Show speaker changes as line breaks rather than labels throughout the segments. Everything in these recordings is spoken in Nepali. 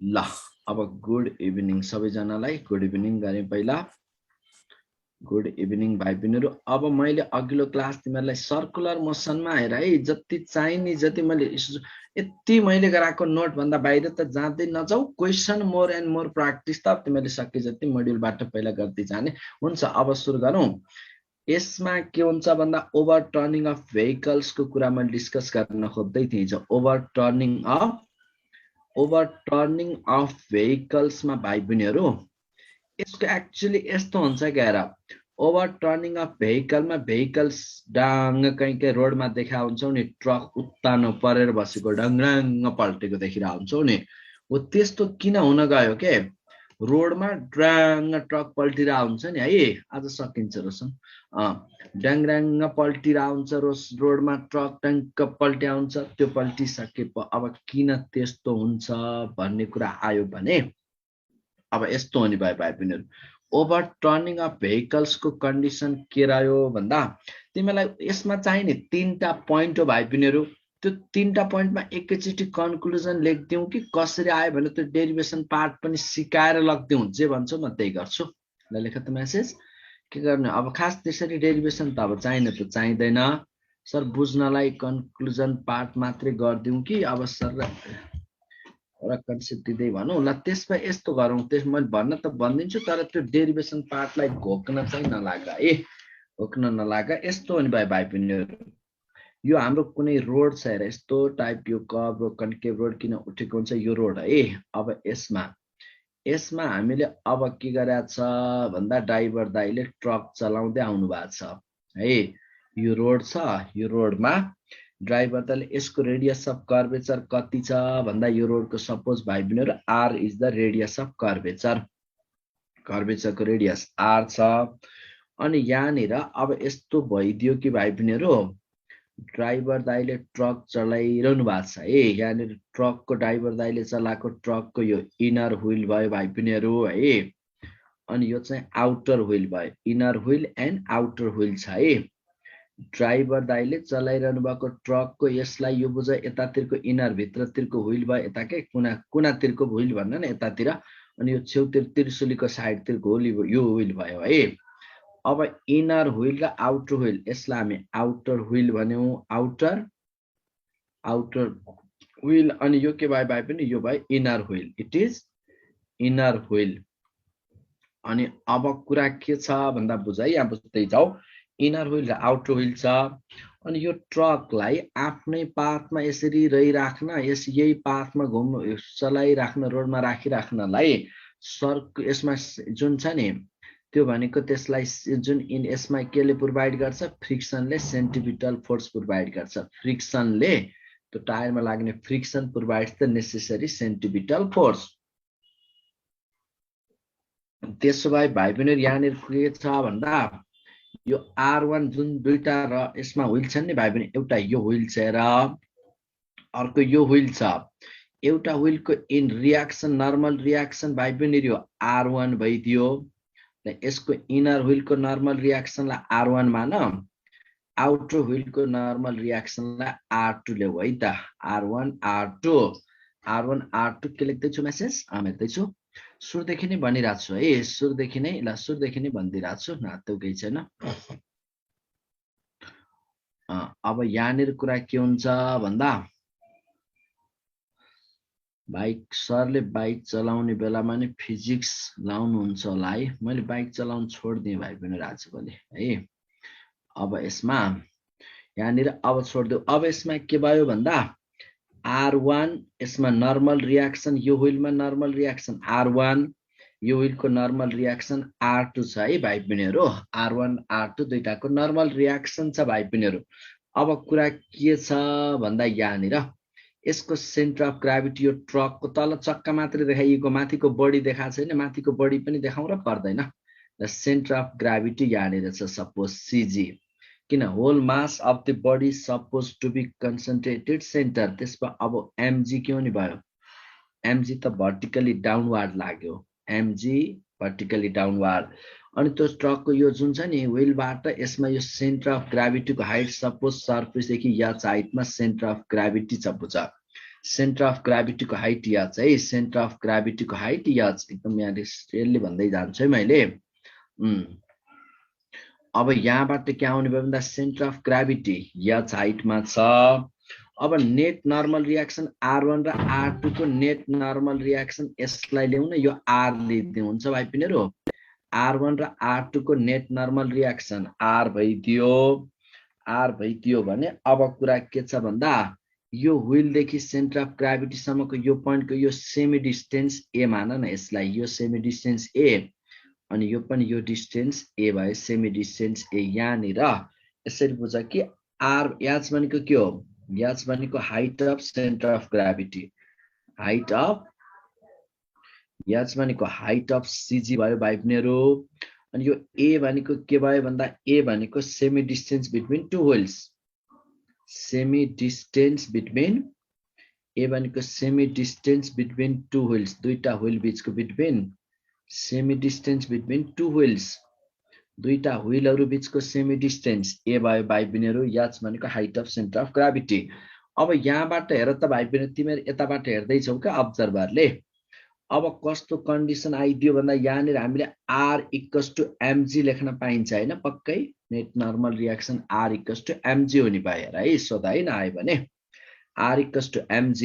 ल अब गुड इभिनिङ सबैजनालाई गुड इभिनिङ गरे पहिला गुड इभिनिङ भाइ बहिनीहरु अब मैले अघिल्लो क्लास तिमीहरुलाई सर्कुलर मोसनमा हेर है जति चाहिने जति मैले यति मैले गराएको नोट भन्दा बाहिर त जाँदै नजाऊ question more and more practice त तिमीले सके जति मोड्युलबाट पहिला गर्दै जाने हुन्छ अब सुरु गरौँ यसमा के हुन्छ भन्दा ओभर टर्निङ अफ भेहिकल्स को कुरा मैले डिस्कस गर्न खोज्दै थिएँ जो ओभर टर्निङ अफ भेहिकल्स मा भाइ बहिनीहरु यसको एक्चुअली यस्तो हुन्छ के हेर ओभर टर्निङ अफ भेहिकलमा भेहिकल्स डाङ कहीँ रोडमा देखा हुन्छौ नि ट्रक उत्तानो परेर बसेको डङडङ पल्टेको देखिरा हुन्छौ नि हो त्यस्तो किन हुन गयो के रोडमा ड्राङ ट्रक पल्टिरा हुन्छ नि है आज सकिन्छ रोशन ड्याङड्याङ पल्टिरा हुन्छ रोडमा ट्रक ट्याङ्क पल्ट्या हुन्छ त्यो पल्टिसके अब किन त्यस्तो हुन्छ भन्ने कुरा आयो भने अब यस्तो हुने भयो भाइ बहिनीहरु ओभर टर्निङ अफ भेहिकल्स को कन्डिसन के रह्यो भन्दा तिमीलाई यसमा चाहिने तीनटा पोइन्ट हो भाइ बहिनीहरु त्यो तीनटा पोइन्टमा एकैचोटी कन्क्लुजन लेख्दियौ कि कसरी आयो भने त्यो डेरिभेसन पार्ट पनि सिकाएर लग्दियौ जे भन्छौ म त्यही गर्छु ल लेख त मेसेज के गर्ने अब खास त्यसरी डेरिभेसन त अब चाहिँदैन सर बुझ्नलाई कन्क्लुजन पार्ट मात्रै गर्दियौ कि अब सर र कन्सेप्ट दिँदै भनौँ ल त्यसमा यस्तो गरौँ त्यस मैले भन्न त भन्दिन्छु तर त्यो डेरिभेसन पार्टलाई घोक्न चाहिँ नलागा घोक्न नलागा यस्तो हो नि भाइ बहिनीहरु यो हाम्रो कुनै रोड छ हेर यस्तो टाइप यो कर्भ कन्केभ रोड किन उठेको हुन्छ यो रोड है अब यसमा हामीले अब के गरेको छ भन्दा ड्राइभर दाइले ट्रक चलाउँदै आउनु भएको छ है यो रोड छ यो रोडमा ड्राइभर दाइले यसको रेडियस अफ कर्वेचर कति छ भन्दा यो रोडको सपोज भाइ बहिनीहरु r is the radius of कर्वेचरको रेडियस r छ अनि यहाँनिर अब यस्तो भइदियो कि भाइ बहिनीहरु ड्राइभर दाइले ट्रक चलाइरहनु भएको छ है यहाँनिर ट्रकको ड्राइभर दाइले चलाएको ट्रकको यो इनर व्हील भयो भाइ बहिनीहरु है अनि यो चाहिँ आउटर व्हील भयो inner wheel and outer wheel छ है ड्राइभर दाइले चलाइरहनु भएको ट्रकको यसलाई यो बुझ यतातिरको इनर भित्रतिरको व्हील भयो यताकै कुनातिरको व्हील भन्न न यतातिर अनि यो छेउतिर त्रिशुलीको साइडतिरको यो व्हील भयो है अब इनर व्हील र आउटर व्हील यसलाई हामी आउटर व्हील भन्यौ आउटर व्हील अनि यो के भयो भाइ पनि यो भयो inner wheel it is inner wheel अनि अब कुरा के छ भन्दा बुझ है यहाँ बुझ्दै जाऊ इनर व्हील र आउटर व्हील छ अनि यो ट्रकलाई आफ्नै पाथमा यसरी रहिराख्न यही पाथमा चलाइराख्न रोडमा राखिराख्नलाई यसमा जुन छ नि त्यो भनेको त्यसलाई जुन यसमा केले प्रोभाइड गर्छ फ्रिक्सनले सेन्टिपिटल फोर्स प्रोभाइड गर्छ फ्रिक्सनले त्यो टायरमा लाग्ने friction provides the necessary centripetal force त्यसो भए भाइ बहिनीहरु यहाँनिर के छ भन्दा यो R1 जुन दुईटा र यसमा व्हील छन् नि भाइ बहिनी एउटा यो व्हील छ र अर्को यो व्हील छ एउटा व्हीलको इन रियाक्सन नर्मल रियाक्सन भाइ बहिनीहरु यो R1 भइदियो यसको इनर व्हीलको नर्मल रियाक्सनलाई R1 मान आउटर व्हीलको नर्मल रियाक्सनलाई R2 ल्याऊ है त R1 R2 के लेख्दै छु मेसेज लेख्दै छु सुरुदेखि नै भनिरहेको छु है सुरुदेखि नै भनिदिरहेको छु नातो केही छैन अब यहाँनिर कुरा के हुन्छ भन्दा बाइक सरले बाइक चलाउने बेलामा नि फिजिक्स लाउनुहुन्छ होला है मैले बाइक चलाउन छोड्दिएँ भाइ पनि आजभोलि है अब यसमा यहाँनिर अब छोड्दियो अब यसमा के भयो भन्दा R1 यसमा नर्मल रियाक्सन यो व्हीलमा नर्मल रियाक्सन R1 यो व्हीलको नर्मल रियाक्सन R2 छ है भाइ बहिनीहरु R1 R2 दुईटाको नर्मल रियाक्सन छ भाइ बहिनीहरु अब कुरा के छ भन्दा यहाँनिर यसको सेन्टर अफ ग्राभिटी यो ट्रकको तल चक्का मात्रै देखाइएको माथिको बडी देखाएको छैन माथिको बडी पनि देखाउँ र पर्दैन द सेन्टर अफ ग्राभिटी यहाँनिर छ सपोज CG किन whole mass of the body suppose to be concentrated centre त्यसमा अब mg के हुने भयो mg त भर्टिकली डाउनवार्ड लाग्यो mg भर्टिकली डाउनवार्ड अनि त्यो ट्रकको यो जुन छ नि व्हीलबाट यसमा यो सेन्टर अफ ग्राभिटीको हाइट सपोज सर्फेस देखि या हाइटमा सेन्टर अफ ग्राभिटी छ बुझ सेन्टर अफ ग्राभिटीको हाइट याद है, सेन्टर अफ ग्राभिटीको हाइट याद एकदम यहाँ रियली भन्दै जान्छु है मैले। अब यहाँबाट के आउने भयो भन्दा सेन्टर अफ ग्राभिटी याद हाइटमा छ। अब नेट नर्मल रियाक्सन R1 र R2 को नेट नर्मल रियाक्सन यसलाई ल्याउन, यो R लिदिनु हुन्छ भाइ पिनेहरु। R1 र R2 को नेट नर्मल रियाक्सन R भइदियो भने अब कुरा के छ भन्दा यो व्हील देखि सेन्टर अफ ग्राभिटी सम्मको यो पोइन्टको यो सेमी डिस्टेन्स A मान न यसलाई, यो सेमी डिस्टेन्स A अनि यो पनि यो डिस्टेन्स A भयो, सेमी डिस्टेन्स A। यहाँनिर यसरी बुझ कि R याच भनेको के हो, याच भनेको height of centre of gravity, height of याच भनेको हाइट अफ CG भयो भाइ बहिनीहरु। अनि यो A भनेको के भयो भन्दा A भनेको semi distance between two wheels, semi distance between, A भनेको semi distance between two wheels, दुईटा व्हील बीचको between, semi distance between two wheels, दुईटा व्हीलहरु बीचको सेमी डिस्टेन्स A भयो भाइ बहिनीहरु, याच भनेको height of centre of gravity. अब यहाँबाट हेर त भाइ बहिनी, तिमीहरु यताबाट हेर्दै छौ के अब्जर्भरले। अब कस्तो कन्डिसन आइदियो भन्दा यहाँनिर हामीले R = mg लेख्न पाइन्छ हैन, पक्कै net normal reaction R = mg हुने भयो हेर है, सोधा है नआयो भने R = mg।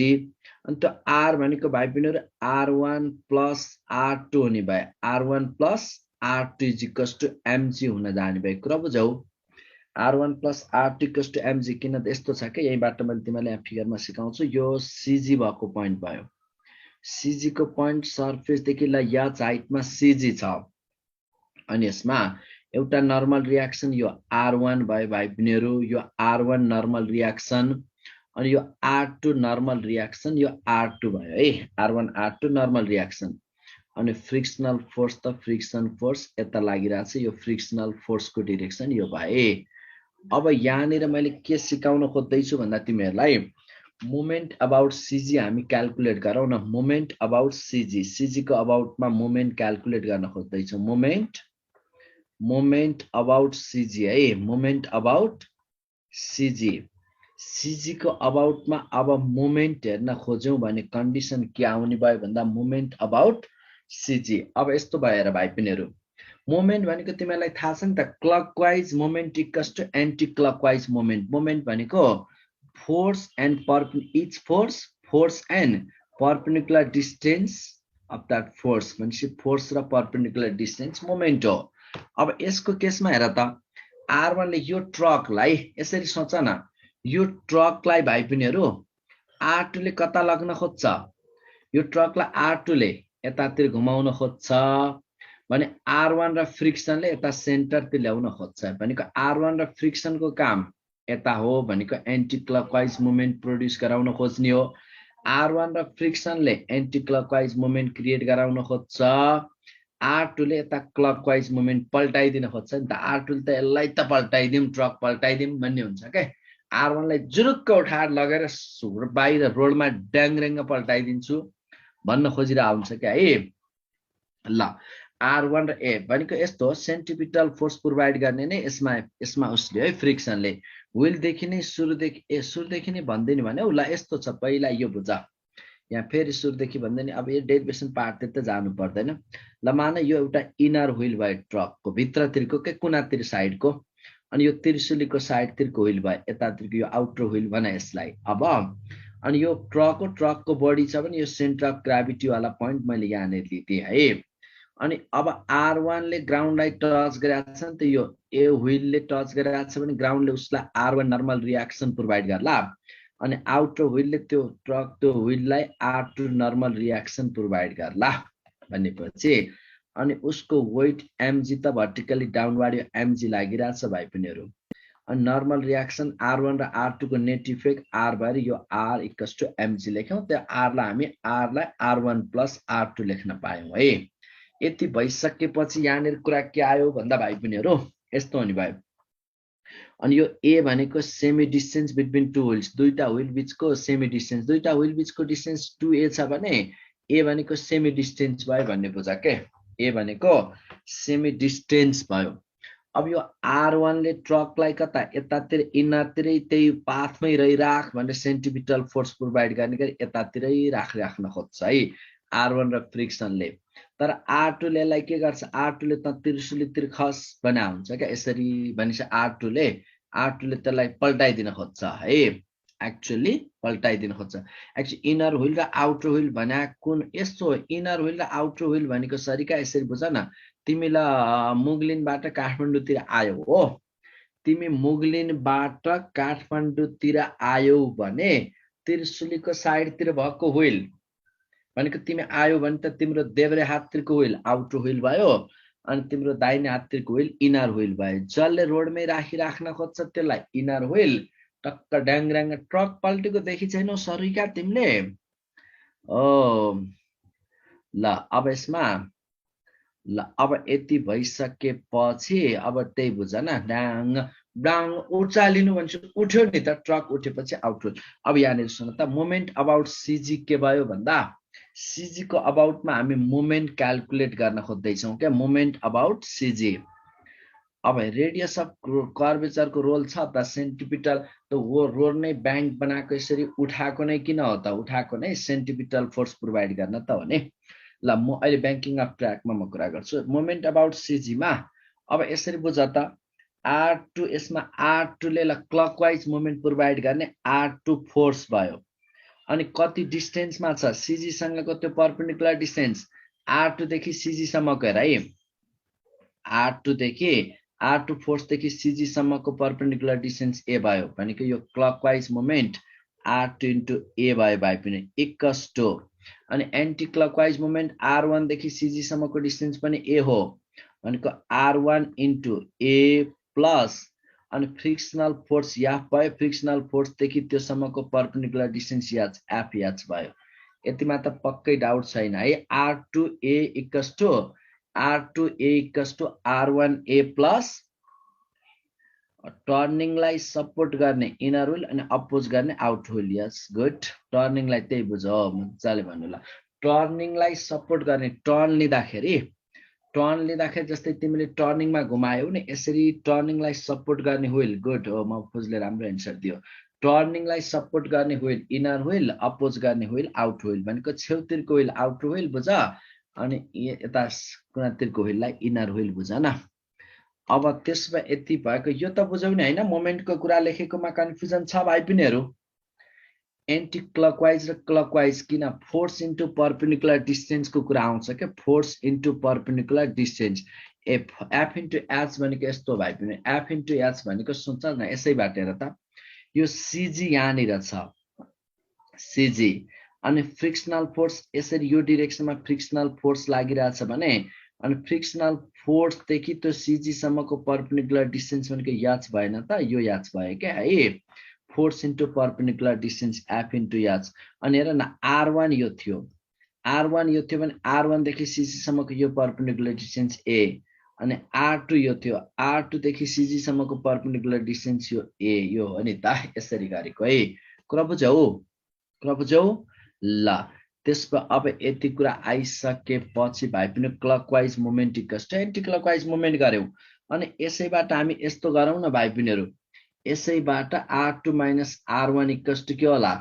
अनि त्यो R भनेको भाइ बहिनीहरु R1 + R2 हुने भयो, R1 + R2 = mg हुन जाने भयो, कुरा बुझौ। R1 + R2 = mg किन त यस्तो छ के, यहीबाट मैले तिमीलाई यहाँ फिगरमा सिकाउँछु। यो CG भएको पोइन्ट भयो, CG को पोइन्ट सर्फेस देखि ल याच हाइटमा CG छ। अनि यसमा एउटा नर्मल रियाक्सन यो R1 भयो भाइ बहिनीहरु, यो R1 नर्मल रियाक्सन, अनि यो R2 नर्मल रियाक्सन, यो R2 भयो है, R1 R2 नर्मल रियाक्सन। अनि फ्रिक्सनल फोर्स त फ्रिक्सन फोर्स यता लागिरहेछ, यो फ्रिक्सनल फोर्सको डाइरेक्सन यो भए। अब यहाँनिर मैले के सिकाउन खोज्दै छु भन्दा तिमीहरुलाई मोमेन्ट अबाउट CG हामी क्याल्कुलेट गरौँ न। मोमेन्ट अबाउट CG, CG को अबाउटमा मोमेन्ट क्याल्कुलेट गर्न खोज्दै छु। मोमेन्ट अबाउट CG है, मोमेन्ट अबाउट CG, CG को अबाउटमा अब मोमेन्ट हेर्न खोज्यौं भने कन्डिसन के आउने भयो भन्दा मोमेन्ट अबाउट CG। अब यस्तो भएर भाइ पिनेहरु, मोमेन्ट भनेको तिमीलाई थाहा छ नि त, clockwise moment = anti clockwise moment. Moment भनेको force and each force and perpendicular distance of that force, भनेपछि फोर्स र परपेन्डिकुलर डिस्टेन्स मोमेन्ट हो। अब यसको केसमा हेर त, R1 ले यो ट्रकलाई यसरी सोच न, यो ट्रकलाई भाइ पिनेहरु R2 ले कता लग्न खोज्छ, यो ट्रकलाई R2 ले यतातिर घुमाउन खोज्छ भने R1 र फ्रिक्सनले यता सेन्टरतिर ल्याउन खोज्छ भनेको R1 र फ्रिक्सनको काम यता हो भनेको एन्टी क्लकवाइज मोमेन्ट प्रोड्युस गराउन खोज्ने हो। R1 र फ्रिक्सनले एन्टी क्लकवाइज मोमेन्ट क्रिएट गराउन खोज्छ, R2 ले यता क्लकवाइज मोमेन्ट पल्टाइदिन खोज्छ नि त। R2 ले त यसलाई त पल्टाइदिउँ, ट्रक पल्टाइदिउँ भन्ने हुन्छ के, R1 लाई जुरुक्क उठाएर लगेर बाहिर रोडमा ड्याङरेङ्ग पल्टाइदिन्छु भन्न खोजिरहेको हुन्छ क्या है। ल R1 र A भनेको यस्तो सेन्टिपिटल फोर्स प्रोभाइड गर्ने नै यसमा उसले है, फ्रिक्सनले व्हीलदेखि नै सुरुदेखि नै भन्दैन भने ल यस्तो छ, पहिला यो बुझ, यहाँ फेरि सुरुदेखि भन्दैन। अब यो डेरिभेसन पार्टतिर त जानु पर्दैन। ल मान यो एउटा इनर व्हील भयो ट्रकको भित्रतिरको के कुनातिर साइडको, अनि यो त्रिशुलीको साइडतिरको व्हील भयो, यतातिरको यो आउटर व्हील भन यसलाई। अब अनि यो ट्रकको बडी छ भने यो सेन्टर अफ ग्राभिटी वाला पोइन्ट मैले यहाँनिर लिएँ है। अनि अब R1 ले ग्राउन्डलाई टच गरेको छ नि त, यो ए व्हीलले टच गरेको छ भने ग्राउन्डले उसलाई R1 नर्मल रियाक्सन प्रोभाइड गर्ला, अनि आउटर व्हीलले त्यो ट्रक त्यो व्हीललाई R2 नर्मल रियाक्सन प्रोभाइड गर्ला भनेपछि अनि उसको वेट mg त भर्टिकली डाउनवार्ड यो mg लागिरहेछ भाइ पिनेहरु। अनि नर्मल रियाक्सन R1 र R2 को नेट इफेक्ट R भएर यो R = mg लेख्यौं। त्यो R लाई हामी R1 + R2 लेख्न पायौं है। यति भइसकेपछि यहाँनिर कुरा के आयो भन्दा भाइ बहिनीहरु यस्तो हुने भयो। अनि यो A भनेको semi distance between two wheels, दुईटा व्हील बीचको सेमी डिस्टेन्स, दुईटा व्हील बीचको डिस्टेन्स 2a छ भने A भनेको सेमी डिस्टेन्स भयो भन्ने बुझ के, A भनेको सेमी डिस्टेन्स भयो। अब यो R1 ले ट्रकलाई कता यतातिर इनरतिरै त्यही पाथमै रहिराख भनेर सेन्टिपिटल फोर्स प्रोभाइड गर्ने गरी यतातिरै राख्न खोज्छ है R1 र फ्रिक्सनले। तर R2 ले यसलाई के गर्छ, R2 ले त त्रिशुलीतिर खस बना हुन्छ क्या यसरी भनेपछि R2 ले त्यसलाई पल्टाइदिन खोज्छ है, एक्चुअली पल्टाइदिन खोज्छ। एक्चुअली इनर व्हील र आउटर व्हील भने कुन यस्तो इनर व्हील र आउटर व्हील भनेको सरीका यसरी बुझ न, तिमीलाई मुगलिनबाट काठमाडौँतिर आयो हो, तिमी मुगलिनबाट काठमाडौँतिर आयौ भने त्रिशुलीको साइडतिर भएको व्हील भनेको तिमी आयो भने त तिम्रो देब्रे हाततिरको व्हील आउटर व्हील भयो अनि तिम्रो दाहिने हाततिरको व्हील इनर व्हील भयो। जसले रोडमै राख्न खोज्छ त्यसलाई इनर व्हील, टक्क ड्याङड्याङ ट्रक पल्टेको देखि छैनौ सरीका तिमीले? ओ ल अब यसमा ल अब यति भइसकेपछि अब त्यही बुझ न, ड्याङ डाङ उचालिनु भन्छ उठ्यो नि त, ट्रक उठेपछि आउट। अब यहाँनिर सुन त, मोमेन्ट अबाउट सीजी के भयो भन्दा सीजी को अबाउटमा हामी मोमेन्ट क्याल्कुलेट गर्न खोज्दैछौँ क्या, मोमेन्ट अबाउट सीजी। अब रेडियस अफ कर्वेचर को रोल छ त सेन्टिपिटल, त वो रोड नै ब्याङ्क बनाएको यसरी उठाएको नै किन हो त, उठाएको नै सेन्टिपिटल फोर्स प्रोभाइड गर्न त हो नि। ल म अहिले ब्याङ्किङ अफ ट्र्याकमा म कुरा गर्छु। मोमेन्ट अबाउट सीजी मा अब यसरी बुझ त, R2 यसमा R2 ले ल क्लकवाइज मोमेन्ट प्रोभाइड गर्ने R2 फोर्स भयो अनि कति डिस्टेन्समा छ सीजी सँगको त्यो परपेन्डिकुलर डिस्टेन्स R2 देखि सीजी सम्मको हेर है, R2 देखि R2 फोर्स देखि सीजी सम्मको परपेन्डिकुलर डिस्टेन्स ए भयो भनेको यो क्लकवाइज मोमेन्ट R2 इन्टु ए भयो भाइ पनि इक्वल्स टु, अनि एन्टी क्लकवाइज मोमेन्ट R1 देखि सीजी सम्मको डिस्टेन्स पनि ए हो भनेको R1 इन्टु ए प्लस अनि फ्रिक्सनल फोर्स याफ भयो, फ्रिक्सनल फोर्स देखि त्यो सम्मको परपेन्डिकुलर डिस्टेन्स याच एफ याच भयो। यतिमा त पक्कै डाउट छैन है। R2A equals to R1A plus टर्निङलाई सपोर्ट गर्ने इनर व्हील अनि अपोज गर्ने आउटर व्हील। यस गुड, टर्निङलाई त्यही बुझ मजाले भन्नु ल। टर्निङलाई सपोर्ट गर्ने टर्न लिँदाखेरि जस्तै तिमीले टर्निङमा घुमायौ नि यसरी टर्निङलाई सपोर्ट गर्ने व्हील, गुड हो महफुजले राम्रो एन्सर दियो। टर्निङलाई सपोर्ट गर्ने व्हील इनर व्हील, अपोज गर्ने व्हील आउटर व्हील भनेको छेउतिरको व्हील आउटर व्हील बुझ अनि यता कुनातिरको व्हीललाई इनर व्हील बुझ न। अब त्यसमा यति भएको यो त बुझौ नि हैन, मोमेन्टको कुरा लेखेकोमा कन्फ्युजन छ भाइ पिनीहरु। एन्टी क्लकवाइज र क्लकवाइज किन फोर्स इन्टु परपेन्डिकुलर डिस्टेन्स को कुरा आउँछ के, force into perpendicular distance F into H भनेको यस्तो भाइ पिनी, एफ इन्टु एच भनेको सोच न यसैबाट हेर त, यो सीजी यहाँनिर छ सीजी अनि फ्रिक्सनल फोर्स यसरी यो डिरेक्सनमा फ्रिक्सनल फोर्स लागिरहेछ भने अनि फ्रिक्सनल फोर्स देखि त्यो सीजी सम्मको परपेन्डिकुलर डिस्टेन्स भनेको याच भएन त, यो याच भयो क्या है, force into perpendicular distance F into याच। अनि हेर न R1 यो थियो भने R1 देखि सीजी सम्मको यो परपेन्डिकुलर डिस्टेन्स ए अनि R2 यो थियो, R2 देखि सीजी सम्मको परपेन्डिकुलर डिस्टेन्स यो ए, यो हो नि त यसरी गरेको है। कुरा बुझौ ल। त्यसमा अब यति कुरा आइसकेपछि भाइ पनि clockwise moment equals to anti clockwise moment गर्यौ अनि यसैबाट हामी यस्तो गरौँ न भाइ पिनीहरु, यसैबाट R2 minus R1 equals to के होला,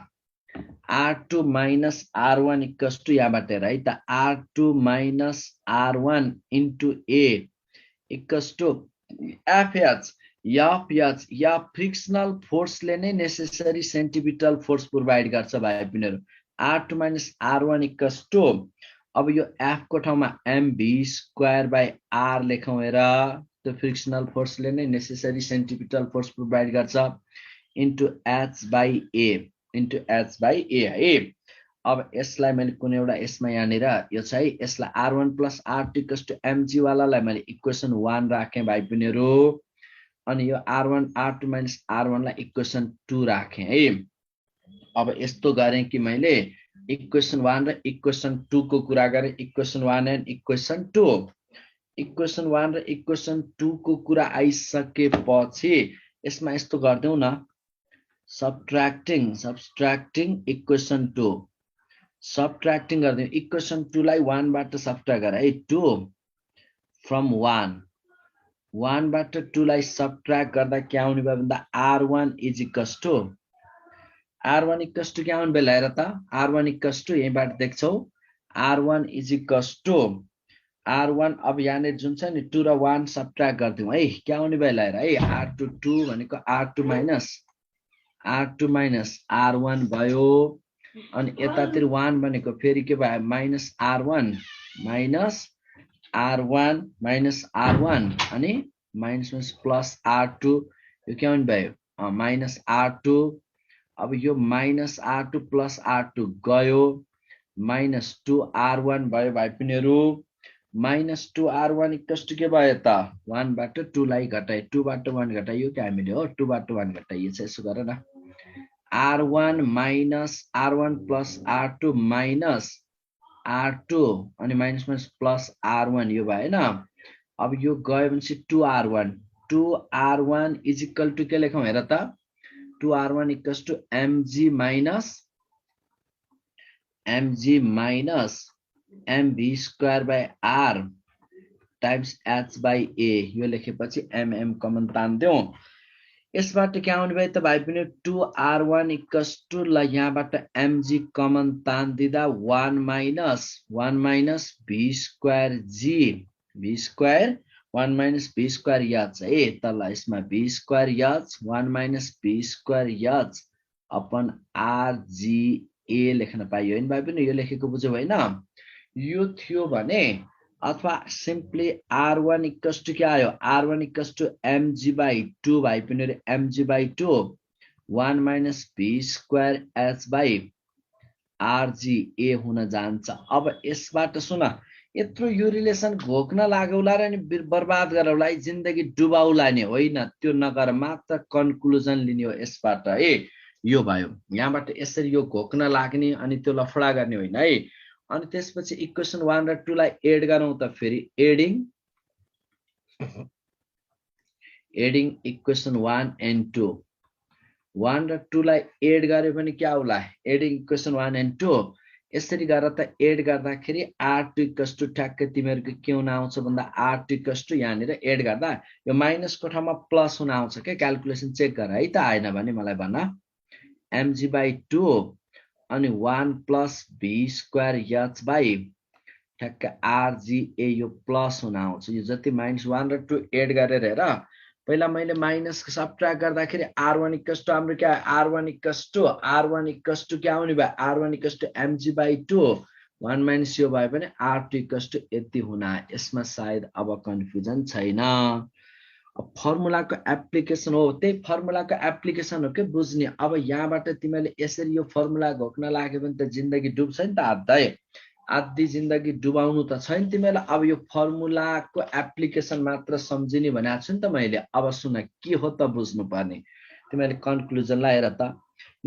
R2 minus R1 equals to यहाँबाट हेर है त, R2 minus R1 into A equals to FH FH या फ्रिक्सनल फोर्सले नै नेसेसरी सेन्टिपिटल फोर्स प्रोभाइड गर्छ भाइ पिनीहरु। R2 minus R1 equals to अब यो एफ को ठाउँमा mv स्क्वायर बाइ r लेखौं हेर, त्यो फ्रिक्सनल फोर्सले नै नेसेसरी सेन्टिपिटल फोर्स प्रोभाइड गर्छ इन्टु h बाइ a है। अब यसलाई मैले कुनै एउटा यसमा यहाँनिर यो छ है, यसलाई R1 plus R2 equals to mg वालालाई मैले इक्वेसन 1 राखेँ भाइ पिनीहरु अनि यो R1 R2 माइनस R1 लाई इक्वेसन 2 राखेँ है। अब यस्तो गरेँ कि मैले इक्वेसन 1 र इक्वेसन 2 को कुरा गरेँ, इक्वेसन 1 एन्ड इक्वेसन 2, इक्वेसन 1 र इक्वेसन 2 को कुरा आइसकेपछि यसमा यस्तो गर्दैौ न, सबट्र्याक्टिङ इक्वेसन 2, सबट्र्याक्टिङ गर्दै इक्वेसन 2 लाई 1 बाट सबट्र्याक्ट गरे है, 2 फ्रम 1 1 बाट 2 लाई सबट्र्याक्ट गर्दा के आउने भयो भन्दा R1 is equals to R1 equals to के आउने भयो हेर त R1 इक्वल्स टु यहीबाट देख्छौ R1 is equals to R1 अब यहाँनिर जुन छ नि 2 र 1 सबट्र्याक्ट गर्दियौ है के आउने भयो हेर है R2 2 भनेको R2 माइनस R1 भयो अनि यतातिर 1 भनेको फेरि के भयो माइनस R1 माइनस R1 अनि माइनस प्लस R2 यो के आउने भयो माइनस R2 अब यो माइनस R2 प्लस R2 गयो माइनस 2R1 भयो भाइ पिनीहरु माइनस 2R1 इक्वल्स टु के भयो त 1 बाट 2 लाई घटाए 2 बाट 1 घटाइयो के हामीले हो 2 बाट 1 घटाइएछ यसो गर न R1 minus R1 plus R2 minus R2 अनि माइनस प्लस R1 यो भयो हैन अब यो गयो भनेपछि 2R1 इज इक्वल टु के लेखौं हेर त 2R1 equals to mg minus mv square by r times h by a यो लेखेपछि mm कमन तान्दियौ यसबाट के आउने भयो त भाइ पनि 2R1 इक्वल्स टु ल यहाँबाट mg कमन तान्दिदा 1 minus v square g v square 1 minus v square h है तल यसमा v square h 1 minus v square h upon rga लेख्न पाइयो हैन भाइ पनि यो लेखेको बुझ्यौ हैन यो थियो भने अथवा सिम्पली R1 इक्वल्स टु के आयो R1 equals to mg by 2 भाइ पनि mg by 2 1 minus v square h by rga हुन जान्छ अब यसबाट सुन यत्रो यो रिलेसन घोक्न लागौला र नि बर्बाद गरौला जिन्दगी डुबाउला नि होइन त्यो नगर मात्र कन्क्लुजन लिने हो यसबाट है यो भयो यहाँबाट यसरी यो घोक्न लाग्ने अनि त्यो लफडा गर्ने होइन है अनि त्यसपछि इक्वेसन 1 र 2 लाई एड गरौँ त फेरि एडिङ इक्वेसन 1 एन्ड 2 1 र 2 लाई एड गर्यो भने के आउला एडिङ इक्वेसन 1 एन्ड 2 यसरी गरेर त एड गर्दाखेरि r2 इक्वल्स टु ठ्याक्कै तिमीहरुको के हुन आउँछ भन्दा r2 इक्वल्स टु यहाँनिर एड गर्दा यो माइनस को ठाउँमा प्लस हुन आउँछ के क्याल्कुलेसन चेक गर है त आएन भने मलाई भन्न mg बाइ 2 अनि 1 plus v square h by ठ्याक्कै rga यो प्लस हुन आउँछ यो जति माइनस 1 र 2 एड गरेर हेर पहिला मैले माइनस सबट्र्याक्ट गर्दाखेरि r1 इक्वल्स टु हाम्रो के r1 इक्वल्स टु के आउने भयो r1 equals to mg by 2 1 minus यो भयो भने r2 इक्वल्स टु यति हुन यसमा सायद अब कन्फ्युजन छैन फर्मुलाको एप्लिकेसन हो त्यही फर्मुलाको एप्लिकेसन हो के बुझ्ने अब यहाँबाट तिमीले यसरी यो फर्मुला घोक्न लाग्यो भने त जिन्दगी डुब्छ नि त आधै आधी जिन्दगी डुबाउनु त छैन तिमीलाई अब यो फर्मुलाको एप्लिकेसन मात्र सम्झिने भनेको छु नि त मैले अब सुन के हो त बुझ्नु पर्ने तिमीले कन्क्लुजन ला हेर त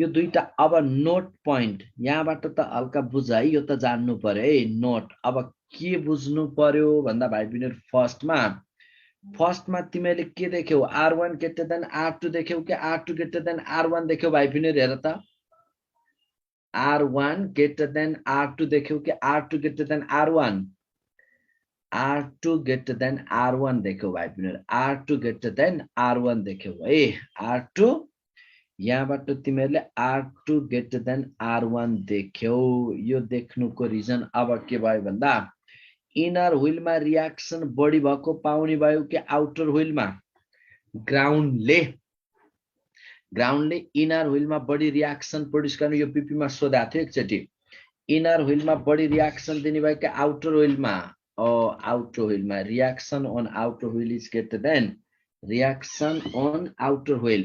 यो दुईटा अब नोट पोइन्ट यहाँबाट त हल्का बुझ है यो त जान्नु पर्यो है नोट अब के बुझ्नु पर्यो भन्दा भाइ बहिनीहरु फर्स्टमा तिमीले के देख्यौ r1 ग्रेटर देन r2 देख्यौ कि r2 ग्रेटर देन r1 देख्यौ भाइ बहिनीहरु हेर त R1 greater than R2 देख्यौ कि R2 greater than R1 R2 greater than R1 देख्यौ भाइ बहिनीहरु R2 greater than R1 देख्यौ है R2 यहाँबाट तिमीहरुले R2 greater than R1 देख्यौ यो देख्नुको रिजन अब के भयो भन्दा इनर व्हीलमा रियाक्सन बढी भएको पाउने भयो कि आउटर व्हीलमा ग्राउन्डले इनर व्हीलमा बढी रियाक्सन प्रोड्युस गर्ने यो पीपी मा सोधा थियो एकचोटी इनर व्हीलमा बढी रियाक्सन दिने भयो कि आउटर व्हीलमा reaction on outer wheel is greater than reaction on outer wheel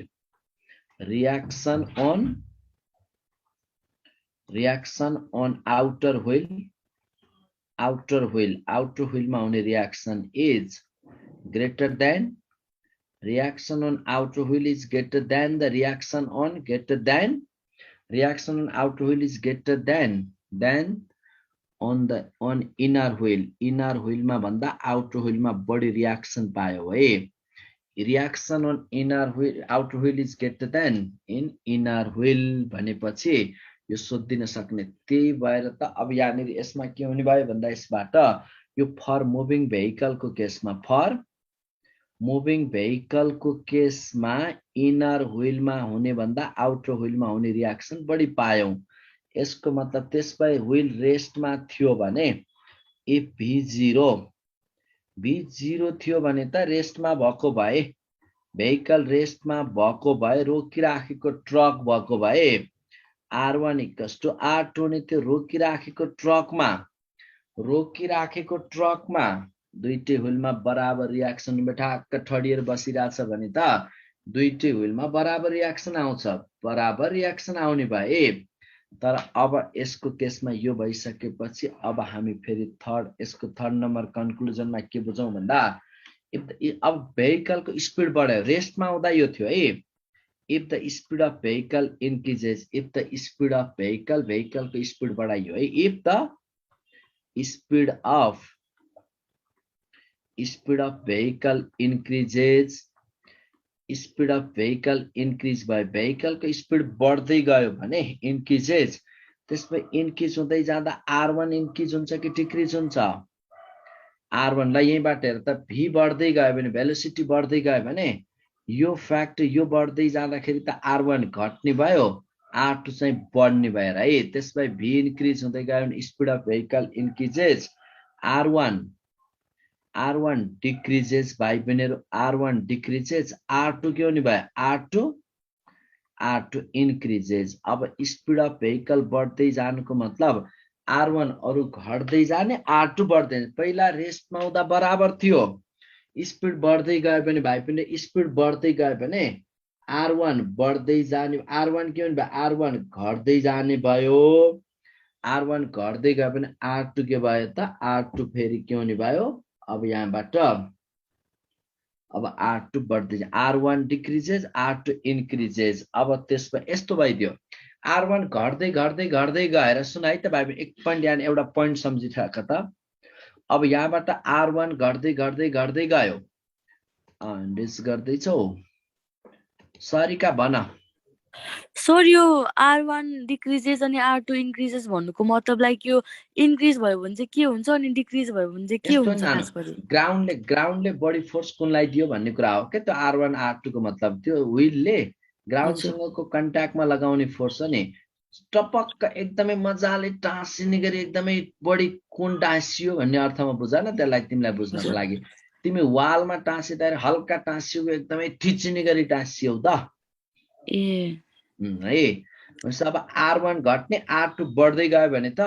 outer व्हीलमा हुने reaction is greater than reaction on outer wheel is greater than the reaction on outer wheel is greater than on inner wheel मा भन्दा outer wheel मा बढी रियाक्सन पायो है reaction on outer wheel is greater than in inner wheel भनेपछि यो सोधिन सक्ने त्यही भएर त अब यहाँनिर यसमा के हुने भयो भन्दा यसबाट यो फर मुभिङ भेहिकल को केसमा फर मुभिङ भेहिकलको केसमा इनर व्हीलमा हुने भन्दा आउटर व्हीलमा हुने रियाक्सन बढी पायौं। यसको मतलब त्यसपछि व्हील रेस्टमा थियो भने इफ V0 थियो भने त रेस्टमा भएको भए, भेहिकल रेस्टमा भएको भए, रोकिराखेको ट्रक भएको भए R1 = R2 नि त्यो रोकिराखेको ट्रकमा दुईटै व्हीलमा बराबर रियाक्सन ठ्याक्क ठडिएर बसिरहेछ भने त दुईटै व्हीलमा बराबर रियाक्सन आउँछ। बराबर रियाक्सन आउने भए, तर अब यसको केसमा यो भइसकेपछि अब हामी फेरि यसको थर्ड नम्बर कन्क्लुजनमा के बुझौं भन्दा अब भेहिकलको स्पिड बढ्यो, रेस्टमा आउँदा यो थियो है। If the speed of vehicle increases, if the speed of भेहिकलको स्पिड बढाइयो है। If the speed of vehicle increases, speed of vehicle increase भयो, भेहिकलको स्पिड बढ्दै गयो भने इन्क्रिजेस, त्यसपछि इन्क्रिज हुँदै जाँदा R1 इन्क्रिज हुन्छ कि डिक्रिज हुन्छ? R1 लाई यहीँबाट हेर त V बढ्दै गयो भने, भेलोसिटी बढ्दै गयो भने यो फ्याक्ट यो बढ्दै जाँदाखेरि त R1 घट्ने भयो, R2 चाहिँ बढ्ने भयो है। त्यसपछि V इन्क्रिज हुँदै गयो भने speed of vehicle increases, R1 decreases भाइ बहिनीहरु, R1 डिक्रिजेस, R2 के हुने भयो? R2 increases. अब स्पिड अफ भेहिकल बढ्दै जानुको मतलब R1 अरु घट्दै जाने, R2 बढ्दै जाने। पहिला रेस्टमा आउँदा बराबर थियो, स्पिड बढ्दै गयो भने भाइ पनि स्पिड बढ्दै गयो भने R1 बढ्दै जाने, R1 के हुने भयो? R1 घट्दै जाने भयो। R1 घट्दै गयो भने R2 के भयो त? R2 फेरि के हुने भयो? अब यहाँबाट अब R2 बढ्दै जान्छ, R1 डिक्रिजेस, R2 इन्क्रिजेस। अब त्यसपछि यस्तो भइदियो, R1 घट्दै गएर, सुन है त भाइ, एक पोइन्ट यहाँ एउटा पोइन्ट सम्झिराख त। अब यहाँबाट R1 घट्दै गयो, डिस गर्दैछौ सरिका भन।
सर यो R1 डिक्रिजेस अनि R2 इन्क्रिजेस भन्नुको मतलब लाइक यो इन्क्रिज भयो भने चाहिँ के हुन्छ अनि डिक्रिज भयो भने चाहिँ के हुन्छ खास गरी?
ग्राउन्डले बढी फोर्स कुनलाई दियो भन्ने कुरा हो के त्यो R1 R2 को मतलब। त्यो व्हीलले ग्राउन्डसँगको कन्ट्याक्टमा लगाउने फोर्स हो नि। टपक्क एकदमै मजाले टाँसिने गरी एकदमै बढी कुन टाँसियो भन्ने अर्थमा बुझ न त्यसलाई, तिमीलाई बुझ्नको लागि। तिमी वालमा टाँसिँदा हल्का टाँसियो, एकदमै ठिचिने गरी टाँसियो त
है।
अब R1 घट्ने, R2 बढ्दै गयो भने त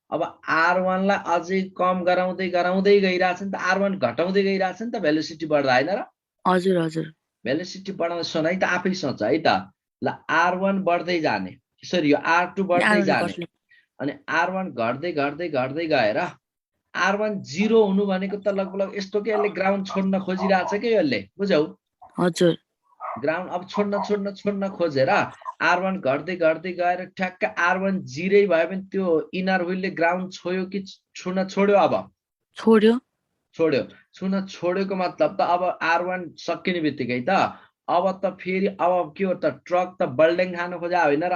अब R1 लाई अझै कम गराउँदै गइरहेछ नि त, R1 घटाउँदै गइरहेछ नि त भेलोसिटी बढ्दा, हैन र?
हजुर
भेलोसिटी बढाउँदा सुन है त, आफै सोच है त। ल R1 बढ्दै जाने, सरी यो R2 बढ्दै जाने, अनि R1 घट्दै गएर R1 0 हुनु भनेको त लगभग यस्तो के यसले ग्राउन्ड छोड्न खोजिरहेछ के यसले, बुझ्यौ?
हजुर।
ग्राउन्ड अब छोड्न खोजेर R1 घट्दै गएर ठ्याक्क R1 0 भयो भने त्यो इनर व्हीलले ग्राउन्ड छोड्यो कि छुन छोड्यो? अब छोड्यो। छोड्योको मतलब त अब R1 सकिने बित्तिकै त अब त फेरि अब के हो त, ट्रक त बल्डिङ खान खोजा होइन र?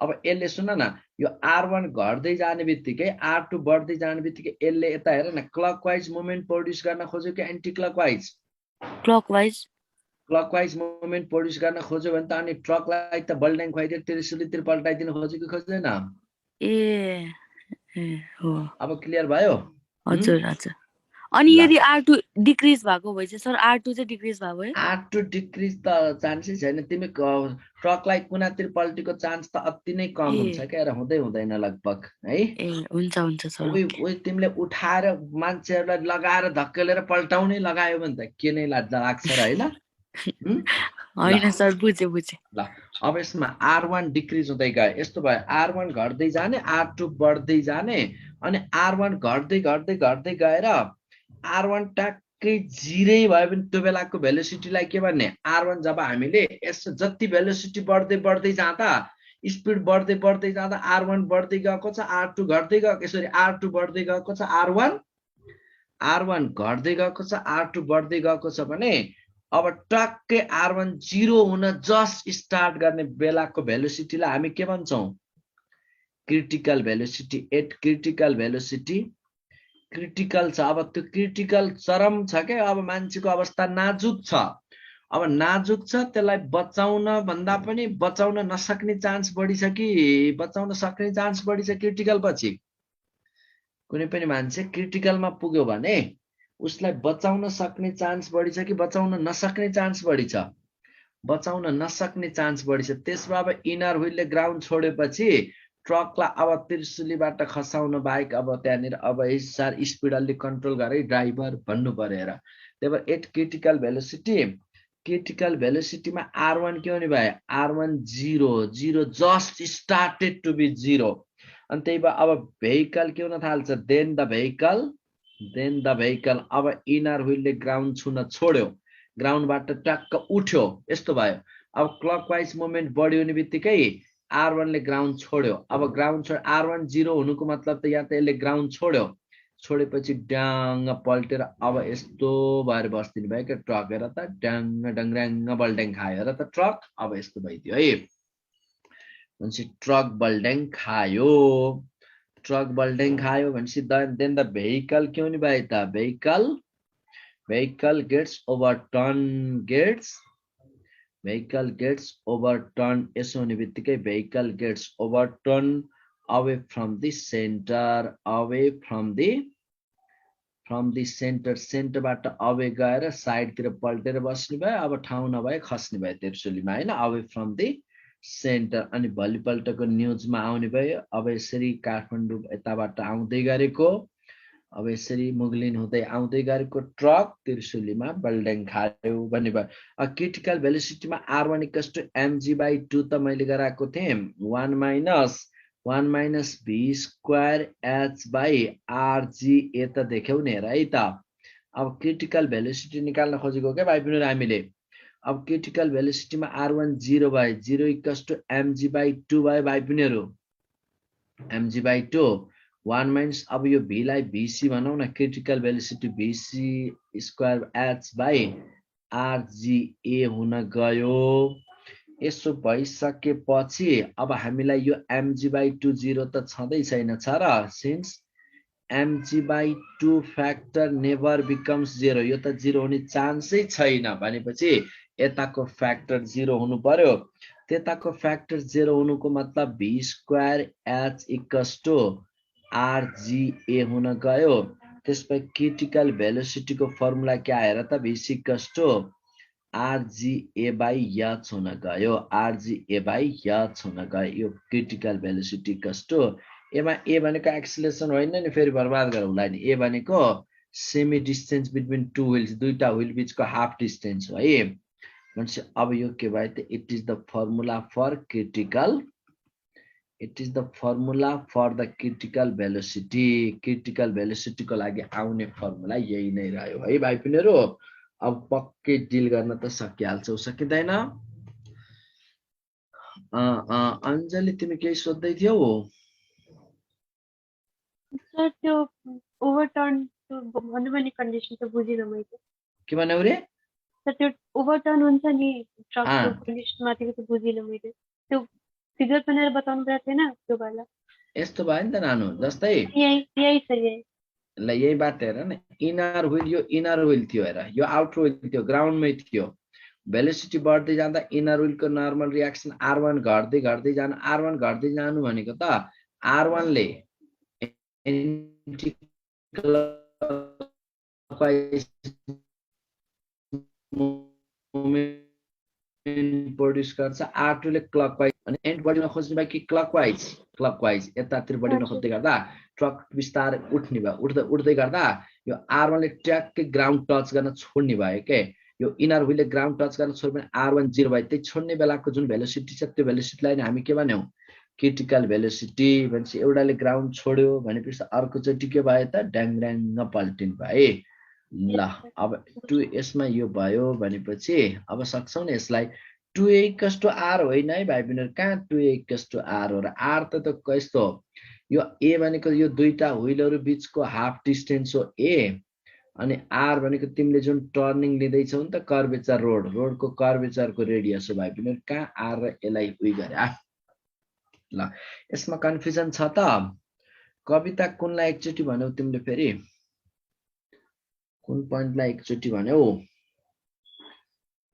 अब यसले सुन न, यो R1 घट्दै जाने बित्तिकै R2 बढ्दै जाने बित्तिकै यसले यता हेर न, क्लकवाइज मुभमेन्ट प्रोड्युस गर्न खोज्यो कि anti clockwise? Clockwise movement produce गर्न खोज्यो भने त अनि ट्रकलाई त बल्डाङ खुवाइदियो, त्रिशुलीतिर पल्टाइदिन खोज्यो कि खोज्दैन? अब क्लियर भयो?
हजुर। अनि यदि R2 डिक्रिज भएको भए चाहिँ सर R2 चाहिँ डिक्रिज भयो?
R2 डिक्रिज त चान्सै छैन। तिमी ट्रकलाई कुनातिर पल्टेको चान्स त अति नै कम हुन्छ क्या, हुँदैन लगभग है।
हुन्छ सर।
ओइ तिमीले उठाएर मान्छेहरूलाई लगाएर धक्केलेर पल्टाउनै लगायो भने त के नै लाग्छ र, हैन?
हैन सर, बुझे।
ल अब यसमा R1 डिक्रिज हुँदै गयो, यस्तो भयो, R1 घट्दै जाने, R2 बढ्दै जाने, अनि R1 घट्दै गएर R1 ट्याक्कै 0 भयो भने त्यो बेलाको भेलोसिटीलाई के भन्ने? R1 जब हामीले यसो जति भेलोसिटी बढ्दै जाँदा, स्पिड बढ्दै जाँदा R1 बढ्दै गएको छ, R2 घट्दै गएको, सरी R2 बढ्दै गएको छ, R1 घट्दै गएको छ, R2 बढ्दै गएको छ भने अब टक्कै R1 0 हुन जस्ट स्टार्ट गर्ने बेलाको भेलोसिटीलाई हामी के भन्छौं? Critical velocity. At critical velocity critical छ। अब त्यो क्रिटिकल चरम छ के, अब मान्छेको अवस्था नाजुक छ। अब नाजुक छ, त्यसलाई बचाउन भन्दा पनि बचाउन नसक्ने चान्स बढी छ कि बचाउन सक्ने चान्स बढी छ क्रिटिकल पछि। कुनै पनि मान्छे क्रिटिकलमा पुग्यो भने उसलाई बचाउन सक्ने चान्स बढी छ कि बचाउन नसक्ने चान्स बढी छ? बचाउन नसक्ने चान्स बढी छ। त्यसमा अब इनर व्हीलले ग्राउन्ड छोडेपछि ट्रकलाई अब त्रिशुलीबाट खसाउन बाहेक अब त्यहाँनिर अब हिसार स्पिड अलि कन्ट्रोल गरे ड्राइभर भन्नु परेर। त्यही भएर एट क्रिटिकल भेलोसिटीमा R1 के हुने भयो? R1 0 just started to be 0। अनि त्यही भएर अब भेहिकल के हुन थाल्छ? देन द भेहिकल अब इनर व्हीलले ग्राउन्ड छुन छोड्यो, ग्राउन्डबाट टक्क उठ्यो, यस्तो भयो। अब क्लकवाइज मुभमेन्ट बढ्यो हुने बित्तिकै R1 ले ग्राउन्ड छोड्यो। अब ग्राउन्ड छोड्यो, R1 0 हुनुको मतलब त यहाँ त यसले ग्राउन्ड छोडेपछि ड्याङ पल्टेर अब यस्तो भएर बस्दिनु भयो क्या ट्रक। हेर त ड्याङ डङ्ग्राङ बल्ड्याङ खायो। हेर त ट्रक अब यस्तो भइदियो है। भनेपछि ट्रक बल्ड्याङ खायो। भनेपछि देन द भेहिकल के हुने भयो त? vehicle gets overturned यसो हुने बित्तिकै vehicle gets overturned away from the center सेन्टरबाट अवे गएर साइडतिर पल्टेर बस्ने भयो। अब ठाउँ नभए खस्ने भयो त्रिशुलीमा हैन, अवे फ्रम द सेन्टर। अनि भोलिपल्टको न्युजमा आउने भयो अब यसरी काठमाडौँ यताबाट आउँदै गरेको, अब यसरी मुगलिन हुँदै आउँदै गरेको ट्रक त्रिशुलीमा बल्ड्याङ खायो भन्ने भयो। क्रिटिकल भेलोसिटीमा R1 = mg/2 त मैले गराएको थिएँ 1 माइनस v² h/rga त देख्यौ नि हेर है त। अब क्रिटिकल भेलोसिटी निकाल्न खोजेको क्या भाइ बहिनीहरु हामीले। अब क्रिटिकल भेलोसिटीमा R1 0 भयो, 0 = mg/2 भयो भाइ बहिनीहरु, mg/2 1 माइनस अब यो v लाई vc भनौं न, क्रिटिकल भेलोसिटी vc² h/rga हुन गयो। यसो भइसकेपछि अब हामीलाई यो mg/2 0 त छँदै छैन छ र, since mg/2 factor never becomes 0, यो त 0 हुने चान्सै छैन भनेपछि यताको फ्याक्टर 0 हुनु पर्यो। त्यताको फ्याक्टर 0 हुनुको मतलब v² h = rga हुन गयो। त्यसपछि क्रिटिकल भेलोसिटीको फर्मुला के आएर त vc = rga/h हुन गयो, rga/h हुन गयो। यो क्रिटिकल भेलोसिटी कस्तो एमा ए भनेको एक्सिलेरेसन होइन नि, फेरि बर्बाद गरौँला नि। ए भनेको semi distance between two wheels, दुईटा व्हील बीचको हाफ डिस्टेन्स हो है। भनेपछि अब यो के भयो त? It is the formula for the critical velocity. Critical भेलोसिटीको लागि आउने फर्मुला यही नै रह्यो है भाइ बहिनीहरु। अब पक्कै डिल गर्न त सकिहाल्छौ, सकिँदैन? अञ्जली तिमी केही सोध्दै थियौ?
सर त्यो ओभरटर्न भन्नु भने कन्डिसन त बुझिन मैले।
के भन्यौ रे?
सर त्यो ओभरटर्न हुन्छ नि ट्रकको कन्डिसन माथिको त बुझिन मैले। त्यो फिगर बनाएर बताउनु पर्छ हैन त्यो वाला।
यस्तो भयो नि त नानु, जस्तै
यही छ यही।
ल यही बात हेर न, इनर व्हील यो इनर व्हील थियो हेर, यो आउटर व्हील थियो, ग्राउन्डमै थियो। भेलोसिटी बढ्दै जाँदा इनर व्हीलको नर्मल रियाक्सन R1 घट्दै जानु भनेको त R1 ले प्रोड्युस गर्छ, R2 ले क्लकवाइज। अनि एन्ड बडीमा खोज्ने भयो कि क्लकवाइज यतातिर बडीमा खोज्दै गर्दा ट्रक बिस्तारै उठ्ने भयो, उठ्दै गर्दा यो R1 ले ट्याक्कै ग्राउन्ड टच गर्न छोड्ने भयो के। यो इनर व्हीलले ग्राउन्ड टच गर्न छोड्यो भने R1 0 भयो। त्यही छोड्ने बेलाको जुन भेलोसिटी छ त्यो भेलोसिटीलाई हामी के भन्यौ? Critical velocity. भनेपछि एउटाले ग्राउन्ड छोड्यो भनेपछि अर्कोचोटि के भयो त? ड्याङड्याङ पल्टिनु भयो। ल अब 2 यसमा यो भयो भनेपछि अब सक्छौ नि यसलाई 2a = r होइन है भाइ बहिनीहरु। कहाँ 2a = r हो र? r त कस्तो यो a भनेको यो दुईटा व्हीलहरु बीचको हाफ डिस्टेन्स हो a, अनि r भनेको तिमीले जुन टर्निङ लिँदै छौ नि त कर्वेचर रोडको कर्वेचरको रेडियस हो भाइ बहिनीहरु। कहाँ r र यसलाई उही गरे। ल यसमा कन्फ्युजन छ त? कविता कुनलाई एकचोटि भन्यौ तिमीले फेरि? कुन पोइन्टलाई एकचोटि भन्यो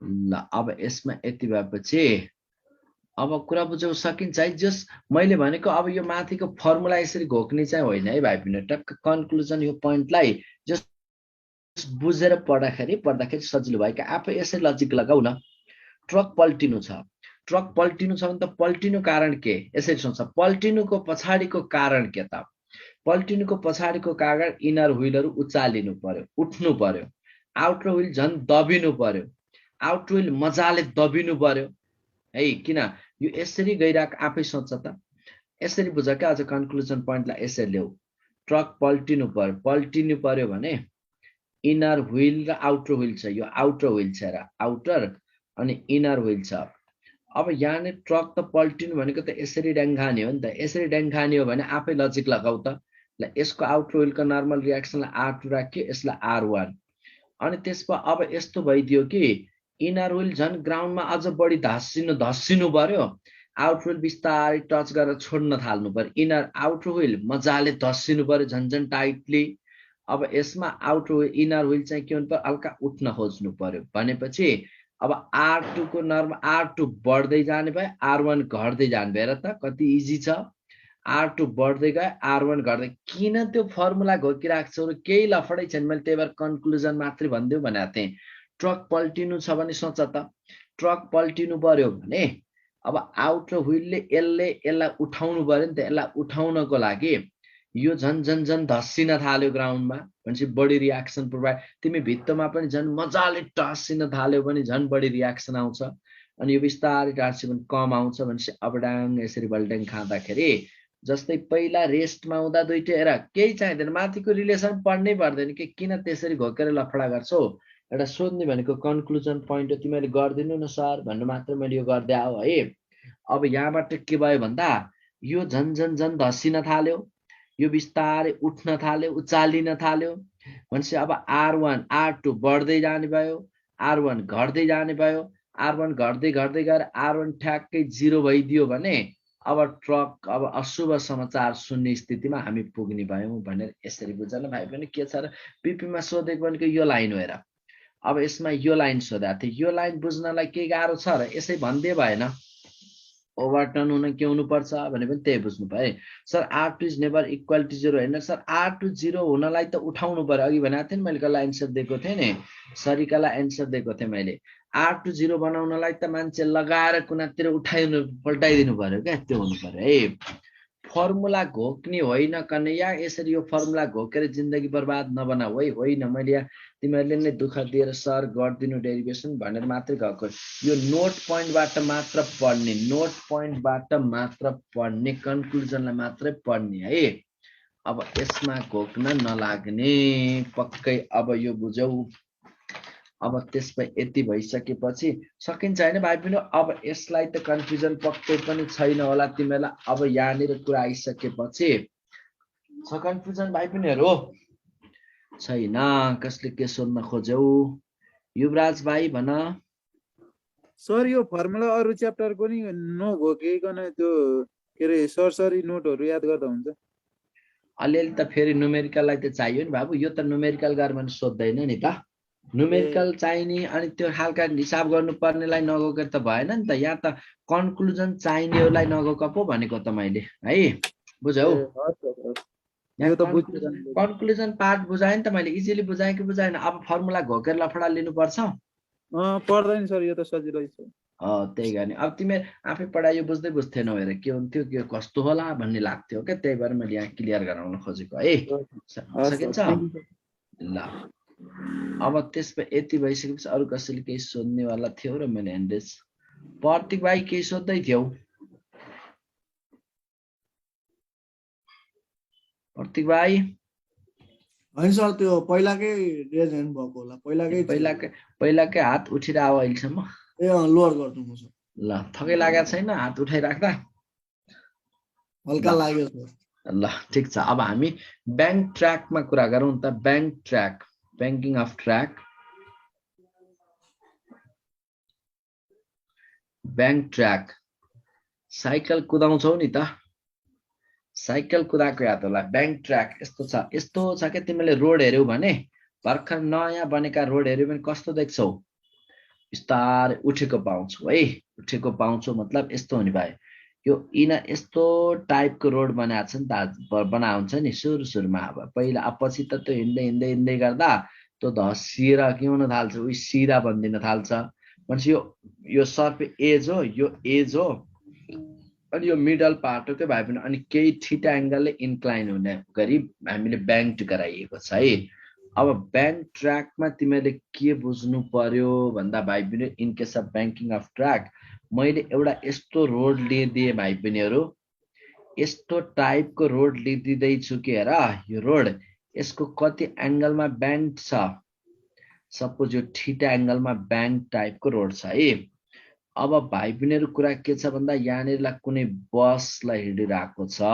ल अब यसमा यति भएपछि अब कुरा बुझ्न सकिन्छ है जस मैले भनेको अब यो माथिको फर्मुला यसरी घोक्ने चाहिँ होइन है भाइ बहिनी टक्क कन्क्लुजन यो पोइन्टलाई जस बुझेर पढ्दाखेरि सजिलो भयो कि आफै यसरी लजिक लगाउ न ट्रक पल्टिनु छ भने त पल्टिनु कारण के यसरी सोच्छ पल्टिनुको पछाडिको कारण के त पल्टिनुको पछाडिको कारण इनर व्हीलहरु उचालिनु पर्यो उठ्नु पर्यो आउटर व्हील झन् दबिनु पर्यो आउटर व्हील मजाले दबिनु पर्यो है किन यो यसरी गइराक आफै सोच्छ त यसरी बुझ के अझ कन्क्लुजन पोइन्टलाई यसरी ल्याऊ ट्रक पल्टिनु पर्यो भने इनर व्हील र आउटर व्हील छ यो आउटर व्हील छ र आउटर अनि इनर व्हील छ अब यहाँ ट्रक त पल्टिनु भनेको त यसरी ड्याङ्घाने हो नि त यसरी ड्याङ्घाने हो भने आफै लजिक लगाऊ त ल यसको आउटर व्हीलको नर्मल रिएक्सनलाई R2 राख्यो यसलाई R1 अनि त्यसपछि अब यस्तो भइदियो कि इनर व्हील झन् ग्राउन्डमा अझ बढी धस्सिनु पर्यो आउटर व्हील बिस्तारै टच गरेर छोड्न थाल्नु पर्यो इनर आउटर व्हील मजाले धस्सिनु पर्यो झन्झन टाइटली अब यसमा आउटर व्हील इनर व्हील चाहिँ के हुनु पर्यो हल्का उठ्न खोज्नु पर्यो भनेपछि अब R2 को नर्मल R2 बढ्दै जाने भयो R1 घट्दै जाने भयो र त कति इजी छ R2 बढ्दै गयो R1 घट्दै किन त्यो फर्मुला घोकिराख्छ र केही लफडै छैन मैले त्यही भएर कन्क्लुजन मात्रै भन्दिउ भनेको थिएँ ट्रक पल्टिनु छ भने सोच त ट्रक पल्टिनु पर्यो भने अब आउटर व्हीलले यसलाई उठाउनु पर्यो नि त यसलाई उठाउनको लागि यो झन धस्सिन थाल्यो ग्राउन्डमा भनेपछि बढी रिएक्सन प्रोभाइड तिमी भित्तमा पनि झन् मजाले टस्सिन थाल्यो भने झन् बढी रिएक्सन आउँछ अनि यो बिस्तारै टार्सियो भने कम आउँछ भनेपछि अपडाङ यसरी बल्ट्याङ खाँदाखेरि जस्तै पहिला रेस्टमा हुँदा दुईटै हेर केही चाहिँदैन माथिको रिलेसन पढ्नै पर्दैन कि किन त्यसरी घोकेर लफडा गर्छौ एउटा सोध्ने भनेको कन्क्लुजन पोइन्ट हो तिमीले गर्दिनु न सर भन्नु मात्र मैले यो गर्दै आऊ है अब यहाँबाट के भयो भन्दा यो झन धस्सिन थाल्यो यो बिस्तारै उठ्न थाल्यो उचालिन थाल्यो भनेपछि अब R1 R2 बढ्दै जाने भयो R1 घट्दै जाने भयो R1 घट्दै गएर R1 ठ्याक्कै 0 भइदियो भने अब ट्रक अब अशुभ समाचार सुन्ने स्थितिमा हामी पुग्ने भयौं भनेर यसरी बुझ्न भाइ पनि के छ र पीपीमा सोधेको भनेको यो लाइन हो हेर अब यसमा यो लाइन सोधेको थियो यो लाइन बुझ्नलाई के गाह्रो छ र यसै भन्दै भएन ओभरटर्न हुन के हुनु पर्छ भने पनि त्यही बुझ्नु भयो sir R2 is never equal to 0 हैन सर R2 0 हुनलाई त उठाउनु पर्यो अघि भनेको थिएँ नि मैले कसलाई आन्सर दिएको थिएँ नि सरिकालाई आन्सर दिएको थिएँ मैले R2 0 बनाउनलाई त मान्छे लगाएर कुनातिर पल्टाइदिनु पर्यो क्या त्यो हुनु पर्यो है फर्मुला घोक्ने होइन कन्या यसरी यो फर्मुला घोकेर जिन्दगी बर्बाद नबनाऊ है होइन मैले यहाँ तिमीहरूले नै दुःख दिएर सर गर्दिनु डेरिभेसन भनेर मात्रै गएको यो नोट पोइन्टबाट मात्र पढ्ने कन्क्लुजनलाई मात्रै पढ्ने है अब यसमा घोक्न नलाग्ने पक्कै अब यो बुझौ अब त्यसपछि यति भइसकेपछि सकिन्छ हैन भाइ पनि अब यसलाई त कन्फ्युजन पक्कै पनि छैन होला तिमीलाई अब यहाँनिर कुरा आइसकेपछि छ कन्फ्युजन भाइ पनिहरु छैन कसले के सोध्न खोज्यौ युवराज भाइ भन
सर यो फर्मुला अरु च्याप्टरको नि नघोकिकन त्यो के रे सरसरी नोटहरु याद गर्दा हुन्छ
अलिअलि त फेरि न्युमेरिकललाई त चाहियो नि बाबु यो त न्युमेरिकल गर भने सोध्दैन नि त न्युमेरिकल चाहिने अनि त्यो खालका हिसाब गर्नुपर्नेलाई नगोकेर त भएन नि त यहाँ त कन्क्लुजन चाहिनेलाई नगोक पो भनेको त मैले है बुझौ कन्क्लुजन पार्ट बुझाएँ नि त मैले इजिली बुझाएँ कि बुझाएन अब फर्मुला घोकेर लफडा लिनु पर्छ
पर्दैन सर यो त सजिलै छ
त्यही गर्ने अब तिमी आफै पढायो बुझ्थेनौ हेर के हुन्थ्यो के कस्तो होला भन्ने लाग्थ्यो क्या त्यही भएर मैले यहाँ क्लियर गराउन खोजेको है सकिन्छ ल अब त्यसपछि यति भइसकेपछि अरु कसैले केही सोध्नेवाला थियो र मैले ह्यान्डेज प्रतीक भाइ केही सोध्दै थियौ प्रतीक भाइ
हैन सर त्यो पहिलाकै रेज ह्यान्ड भएको होला
पहिलाकै हात उठिराओ अहिलेसम्म
ए लोअर गर्छु म सर
ल थकै लागेको छैन हात उठाइराख्दा
हल्का लाग्यो सर
ल ठीक छ अब हामी बैंक ट्र्याकमा कुरा गरौँ त bank track banking of track bank track cycle कुदाउँछौ नि त साइकल कुदाएको याद होला बैंक ट्र्याक यस्तो छ के तिमीले रोड हेर्यौ भने भर्खर नयाँ बनेका रोड हेऱ्यो भने कस्तो देख्छौ बिस्तारै उठेको पाउँछौ है उठेको पाउँछौ मतलब यस्तो हुने भयो यो यस्तो टाइपको रोड बनाएको छ नि त बना हुन्छ नि सुरुमा अब पहिला पछि त त्यो हिँड्दै गर्दा त्यो धसिएर के हुन थाल्छ उही सिधा बन्दिन थाल्छ भनेपछि यो सर्फ एज हो यो एज हो अनि यो मिडल पार्ट हो के भाइ पनि अनि केही थीटा एंगलले इन्क्लाइन हुने गरी हामीले ब्याङ्क गराइएको छ है अब ब्याङ्क ट्र्याकमा तिमीले के बुझ्नु पर्यो भन्दा भाइ पनि in case of banking of track मैले एउटा यस्तो रोड लिदिए भाइ बहिनीहरु यस्तो टाइपको रोड लिदिदैछु के हेर यो रोड यसको कति एंगलमा ब्याङ्क छ सपोज यो थीटा एंगलमा ब्याङ्क टाइपको रोड छ है अब भाइ बहिनीहरु कुरा के छ भन्दा यहाँनिरलाई कुनै बसलाई हिँडिरहेको छ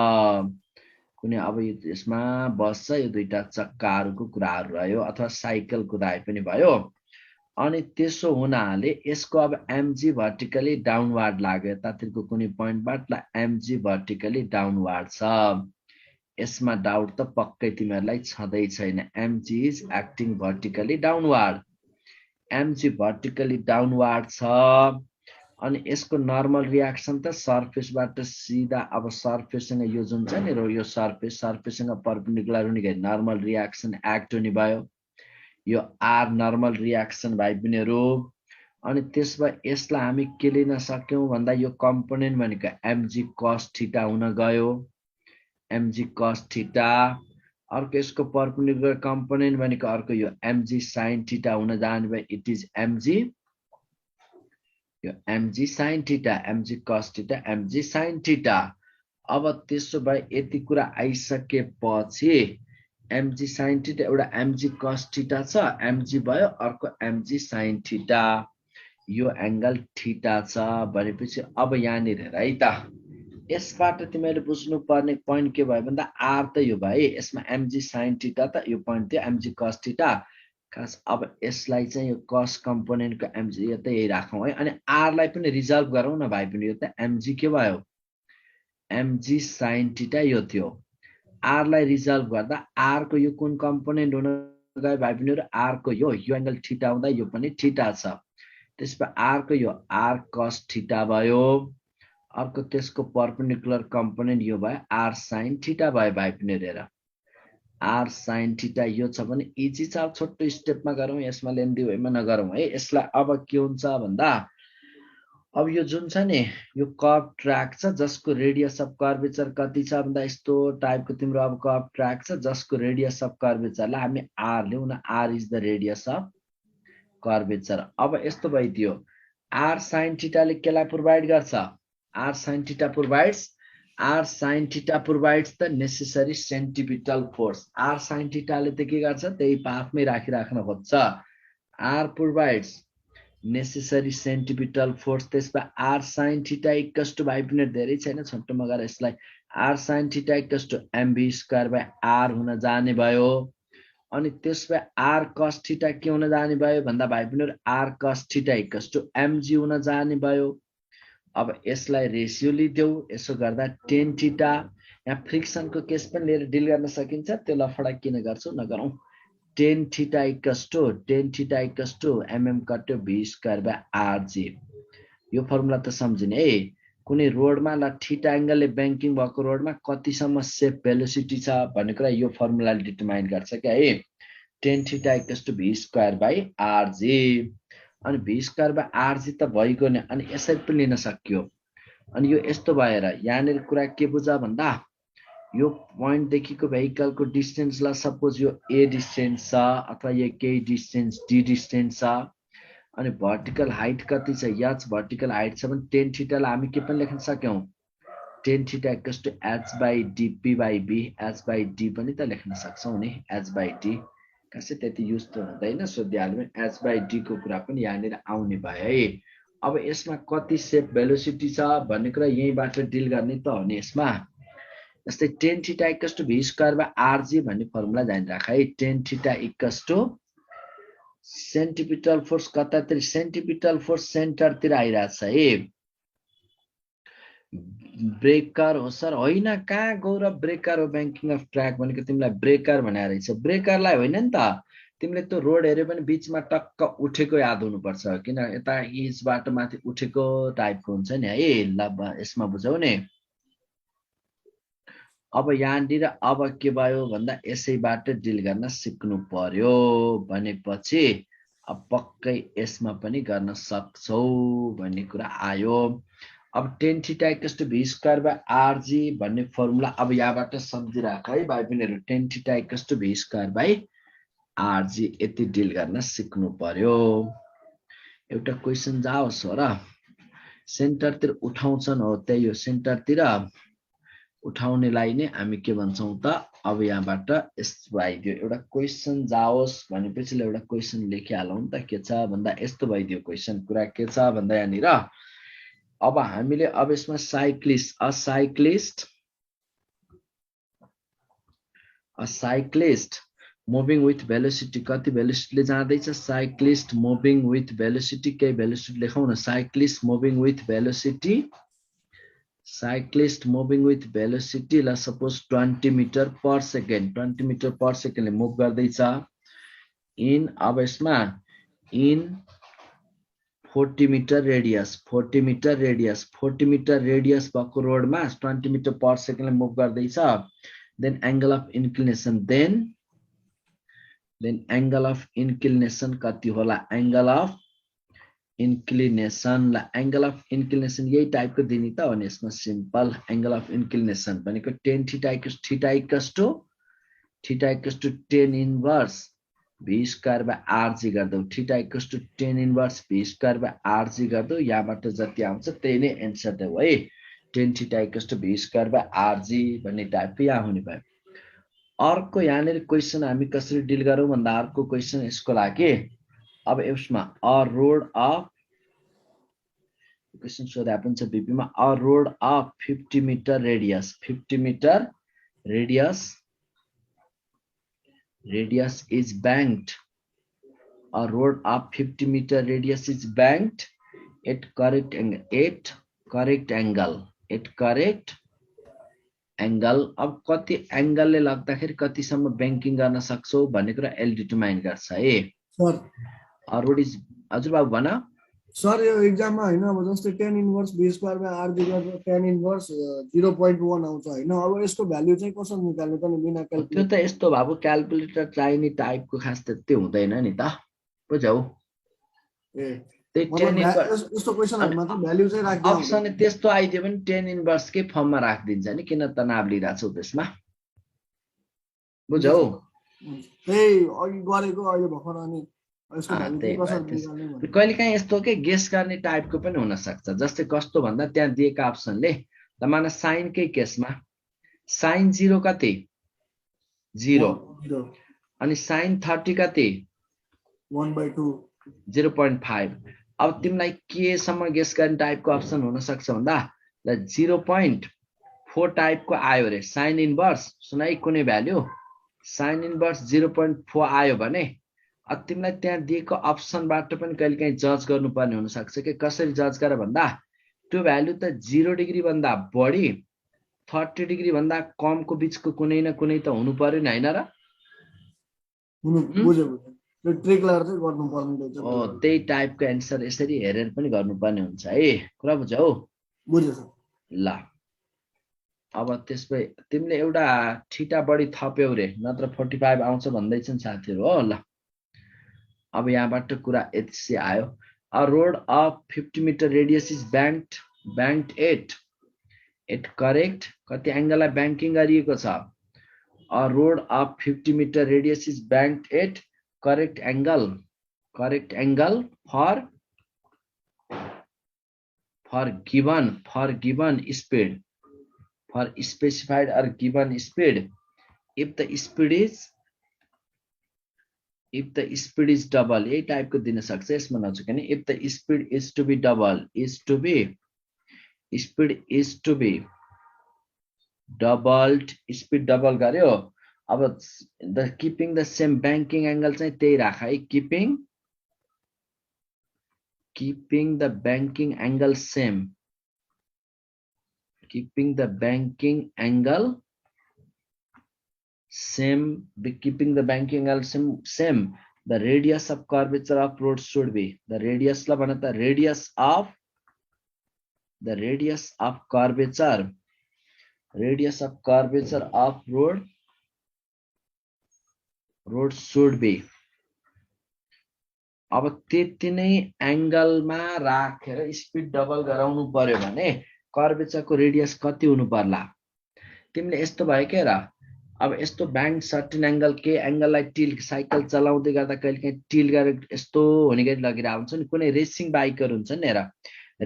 कुनै अब यसमा बस छ यो दुईटा चक्काहरुको कुराहरु रह्यो अथवा साइकल कुदाए पनि भयो अनि त्यसो हुनाले यसको अब एमजी भर्टिकली डाउनवार्ड लाग्यो यतातिरको कुनै पोइन्टबाट एमजी भर्टिकली डाउनवार्ड छ यसमा डाउट त पक्कै तिमीहरुलाई छँदै छैन MG is acting vertically downward MG vertically downward छ अनि यसको नर्मल रिएक्सन त सर्फेसबाट सिधा अब सर्फेससँग यो जुन छ नि यो सर्फेससँग परपेन्डिकुलर हुने गरी नर्मल रिएक्सन एक्ट हुने भयो यो आर नर्मल रिएक्सन भाइ बहिनीहरु अनि त्यसमा यसलाई हामी के लिन सक्यौं भन्दा यो कम्पोनेन्ट भनेको mg cos थीटा हुन गयो mg cos थीटा अर्को यसको परपेन्डिकुलर कम्पोनेन्ट भनेको अर्को यो mg sin थीटा हुन जाने भयो इट इज mg यो mg sin theta mg cos theta mg sin theta अब त्यसो भए यति कुरा आइसकेपछि mg sin थीटा एउटा mg cos थीटा छ mg भयो अर्को mg sin थीटा यो एंगल थीटा छ भनेपछि अब यहाँनिर हेर है त यसबाट तिमीले बुझ्नु पर्ने पोइन्ट के भयो भन्दा r त यो भयो यसमा mg sin थीटा त यो पोइन्ट थियो mg cos थीटा खास अब यसलाई चाहिँ यो cos कम्पोनेन्टको mg यो त यही राखौं है अनि r लाई पनि रिजल्भ गरौँ न भाइ पनि यो त mg के भयो mg sin थीटा यो थियो r लाई रिजल्भ गर्दा r को यो कुन कम्पोनेन्ट हुन गयो भाइ बहिनीहरु r को यो एंगल थीटा हुँदा यो पनि थीटा छ त्यसपछि r को यो r cos थीटा भयो अर्को त्यसको परपेन्डिकुलर कम्पोनेन्ट यो भयो r sin थीटा भयो भाइ बहिनीहरु हेर r sin थीटा यो छ भने इजी छ छोटो स्टेपमा गरौँ यसमा लेन्दी वेमा नगरौँ है यसलाई अब के हुन्छ भन्दा अब यो जुन छ नि यो कर्व ट्र्याक छ जसको रेडियस अफ कर्वेचर कति छ भन्दा यस्तो टाइपको तिम्रो अब कर्व ट्र्याक छ जसको रेडियस अफ कर्वेचरलाई हामी r लिउँ न r is the radius of curvature अब यस्तो भइदियो r sin थीटा ले केलाई प्रोवाइड गर्छ r sin theta provides the necessary centripetal force r sin theta ले त के गर्छ त्यही पाथमै राखिराख्न खोज्छ r provides necessary centripetal force त्यसमा r sin theta equals to भाइ पनि धेरै छैन छोटोमा गएर यसलाई r sin theta equals to mv square by r हुन जाने भयो अनि त्यसमा r cos थीटा के हुन जाने भयो भन्दा भाइ पनि r cos theta equals to mg हुन जाने भयो अब यसलाई रेशियो लिदेऊ यसो गर्दा tan थीटा यहाँ फ्रिक्सन को केस पनि लिएर डिल गर्न सकिन्छ त्यो लफडा किन गर्छौ नगरौं tan theta equals to mm कट्यो v स्क्वायर बाइ rg यो फर्मुला त सम्झिने है कुनै रोडमा ल थीटा एंगलले ब्याङ्किङ भएको रोडमा कतिसम्म सेप भेलोसिटी छ भन्ने कुरा यो फर्मुलाले डिटरमाइन गर्छ के है tan theta equals to v square by rg अनि v स्क्वायर बाइ rg त भइगयो नि अनि यसरी पनि लिन सकियो अनि यो यस्तो भएर यहाँनिर कुरा के बुझ भन्दा यो पोइन्ट देखिको भेहिकल को डिस्टेन्स ला सपोज यो a डिस्टेन्स छ अथवा यो केही डिस्टेन्स d डिस्टेन्स छ अनि भर्टिकल हाइट कति छ h भर्टिकल हाइट छ भने tan थीटा लाई हामी के पनि लेख्न सक्यौं tan theta equals to h by d p by b h by d पनि त लेख्न सक्छौं नि h बाइ d कसै त्यति युज त हुँदैन सोधिहाल्नु h बाइ d को कुरा पनि यहाँनिर आउने भयो है अब यसमा कति सेप भेलोसिटी छ भन्ने कुरा यहीबाट डिल गर्ने त हो नि यसमा जस्तै tan theta equals to v square by rg भन्ने फर्मुला जानि राख है tan theta equals to centripetal force कतातिर सेन्टिपिटल फोर्स सेन्टरतिर आइराछ है ब्रेकर हो सर होइन कहाँ गौरव ब्रेकर हो ब्याङ्किङ अफ ट्र्याक भनेको तिमीलाई ब्रेकर भनेर रहेछ ब्रेकरलाई होइन नि त तिमीले त्यो रोड हेऱ्यो भने बीचमा टक्क उठेको याद हुनुपर्छ किन यता इजबाट माथि उठेको टाइपको हुन्छ नि है ल यसमा बुझौ नि अब यहाँनिर अब के भयो भन्दा यसैबाट डिल गर्न सिक्नु पर्यो भनेपछि अब पक्कै यसमा पनि गर्न सक्छौ भन्ने कुरा आयो अब tan theta equals to v square by rg भन्ने फर्मुला अब यहाँबाट सम्झिराख है भाइ बहिनीहरु tan theta equals to v square by rg यति डिल गर्न सिक्नु पर्यो एउटा क्वेशन जाओस् हो र सेन्टरतिर उठाउँछन् हो त्यही हो सेन्टरतिर उठाउनेलाई नै हामी के भन्छौं त अब यहाँबाट यस्तो आइदियो एउटा क्वेशन जाओस् भनेपछि एउटा क्वेशन लेखिहालौं त के छ भन्दा यस्तो भइदियो क्वेशन कुरा के छ भन्दा यहाँनिर अब हामीले अब यसमा साइक्लिस्ट moving with velocity कति velocity ले जाँदैछ साइक्लिस्ट moving with velocity के velocity लेखौं न साइक्लिस्ट moving with velocity ल suppose 20 metre per second 20 metre per second ले मुभ गर्दैछ इन अब यसमा इन 40 मीटर रेडियस भएको रोडमा 20 मीटर पर सेकेन्ड ले मुभ गर्दैछ then angle of inclination then angle of inclination कति होला angle of inclination ला angle of inclination यही टाइपको दिने त हो नि यसमा सिम्पल angle of inclination भनेको tan theta equals to tan inverse v square by rg गर्दौ theta equals to tan inverse v square by rg गर्दौ यहाँबाट जति आउँछ त्यही नै एन्सर देऊ है tan theta equals to v square by rg भन्ने टाइपको यहाँ हुने भयो अर्को यहाँनिर क्वेशन हामी कसरी डिल गरौँ भन्दा अर्को क्वेशन यसको लागि अब यसमा अ रोड अफ क्वेशन सोधा पनि छ बीपी मा a road of 50 metre radius is banked a road of 50 meter radius is banked at correct angle अब कति एंगल ले लाग्दाखेरि कति सम्म बैंकिङ गर्न सक्छौ भन्ने कुरा एल डिटरमाइन गर्छ है
सर
रोड इज हजुर बाबु भन
सर यो एक्जाममा हैन अब जस्तै tan inverse v square by r दिएर tan इन्भर्स 0.1 आउँछ हैन अब यसको भ्यालु चाहिँ कसरी निकाल्ने त नि बिना क्याल्कुलेटर
त्यो त यस्तो बाबु क्याल्कुलेटर चाहिने टाइपको खास त्यति हुँदैन नि त बुझौ
ए
त्यही
यस्तो क्वेशनहरुमा चाहिँ भ्यालु चाहिँ राख्दै
अप्सन त्यस्तो आइदियो भने tan इन्भर्स के फर्ममा राख्दिन्छ नि किन तनाव लिइराछौ त्यसमा बुझौ
त्यही अघि गरेको अहिले भर्खर अनि यसको भ्यालु कसरी निकाल्ने
कहिलेकाहीँ यस्तो के गेस गर्ने टाइपको पनि हुन सक्छ जस्तै कस्तो भन्दा त्यहाँ दिएका अप्सनले तमाना साइन कै केसमा साइन 0 कति 0 अनि साइन 30 कति
1/2
0.5 अब तिमीलाई के सम्म गेस गर्ने टाइपको अप्सन हुन सक्छ भन्दा ल 0.4 टाइपको आयो रे साइन इन्भर्स सुनाइ कुनै भ्यालु साइन इन्भर्स 0.4 आयो भने अब तिमीलाई त्यहाँ दिएको अप्सनबाट पनि कहिलेकाहीँ जज गर्नुपर्ने हुन सक्छ के कसरी जज गर भन्दा त्यो भ्यालु त 0 डिग्री भन्दा बढी 30 डिग्री भन्दा कमको बीचको कुनै न कुनै त हुनु पर्यो नि हैन र
बुझ्यो त्यो ट्रिक लगाएर चाहिँ गर्नु पर्ने
हो त्यही टाइपको आन्सर यसरी हेरेर पनि गर्नुपर्ने हुन्छ है कुरा बुझौ
बुझ्यो सर
ल अब त्यसपछि तिमीले एउटा थीटा बढी थप्यौ रे नत्र 45 आउँछ भन्दै छन् साथीहरु हो ल अब यहाँबाट कुरा यति आयो a road of 50 metre radius is banked at correct कति एंगललाई बैंकिङ गरिएको छ a road of 50 metre radius is banked at correct angle for given speed for specified or given speed if the speed is double यही टाइपको दिन सक्छ यसमा नचुक्ने if the speed is to be doubled speed double गर्यो अब the keeping the same banking angle चाहिँ त्यही राख है keeping the banking angle same keeping the banking angle same The radius of curvature of road should be. The radius la bhana ta radius of curvature. Radius of curvature of road should be. अब त्यति नै एंगलमा राखेर स्पिड डबल गराउनु पर्यो भने कर्वेचरको रेडियस कति हुनु पर्ला तिमीले यस्तो भयो के र अब यस्तो बैंक सर्टेन एंगल के एंगललाई टिल साइकल चलाउँदै गर्दा कहिलेकाहीँ टिल गरेर यस्तो हुने गरी लगिरा हुन्छ नि कुनै रेसिङ बाइकहरु हुन्छ नि र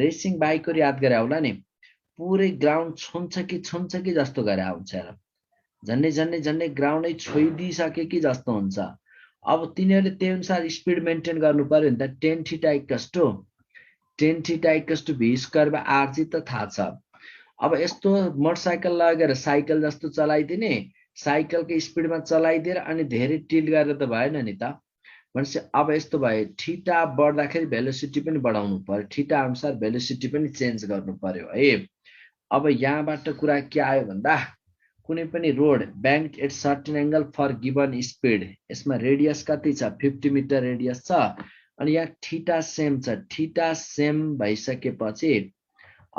रेसिङ बाइकहरु याद गरे होला नि पुरै ग्राउन्ड छुन्छ कि जस्तो गरे आउँछ र झन्नै ग्राउन्डै छोइदिसके कि जस्तो हुन्छ अब तिनीहरुले त्यही अनुसार स्पिड मेन्टेन गर्नु पर्यो नि त tan theta equals to v square by r त थाहा छ अब यस्तो मोटरसाइकल लगेर साइकल जस्तो चलाइदिने साइकलको स्पिडमा चलाइदिएर अनि धेरै टिल्ट गरेर त भएन नि त भनेपछि अब यस्तो भयो थीटा बढ्दाखेरि भेलोसिटी पनि बढाउनु पर्यो थीटा अनुसार भेलोसिटी पनि चेन्ज गर्नु पर्यो है अब यहाँबाट कुरा के आयो भन्दा कुनै पनि road bank at certain angle for given speed यसमा रेडियस कति छ 50 मिटर रेडियस छ अनि यहाँ थीटा सेम छ थीटा सेम भइसकेपछि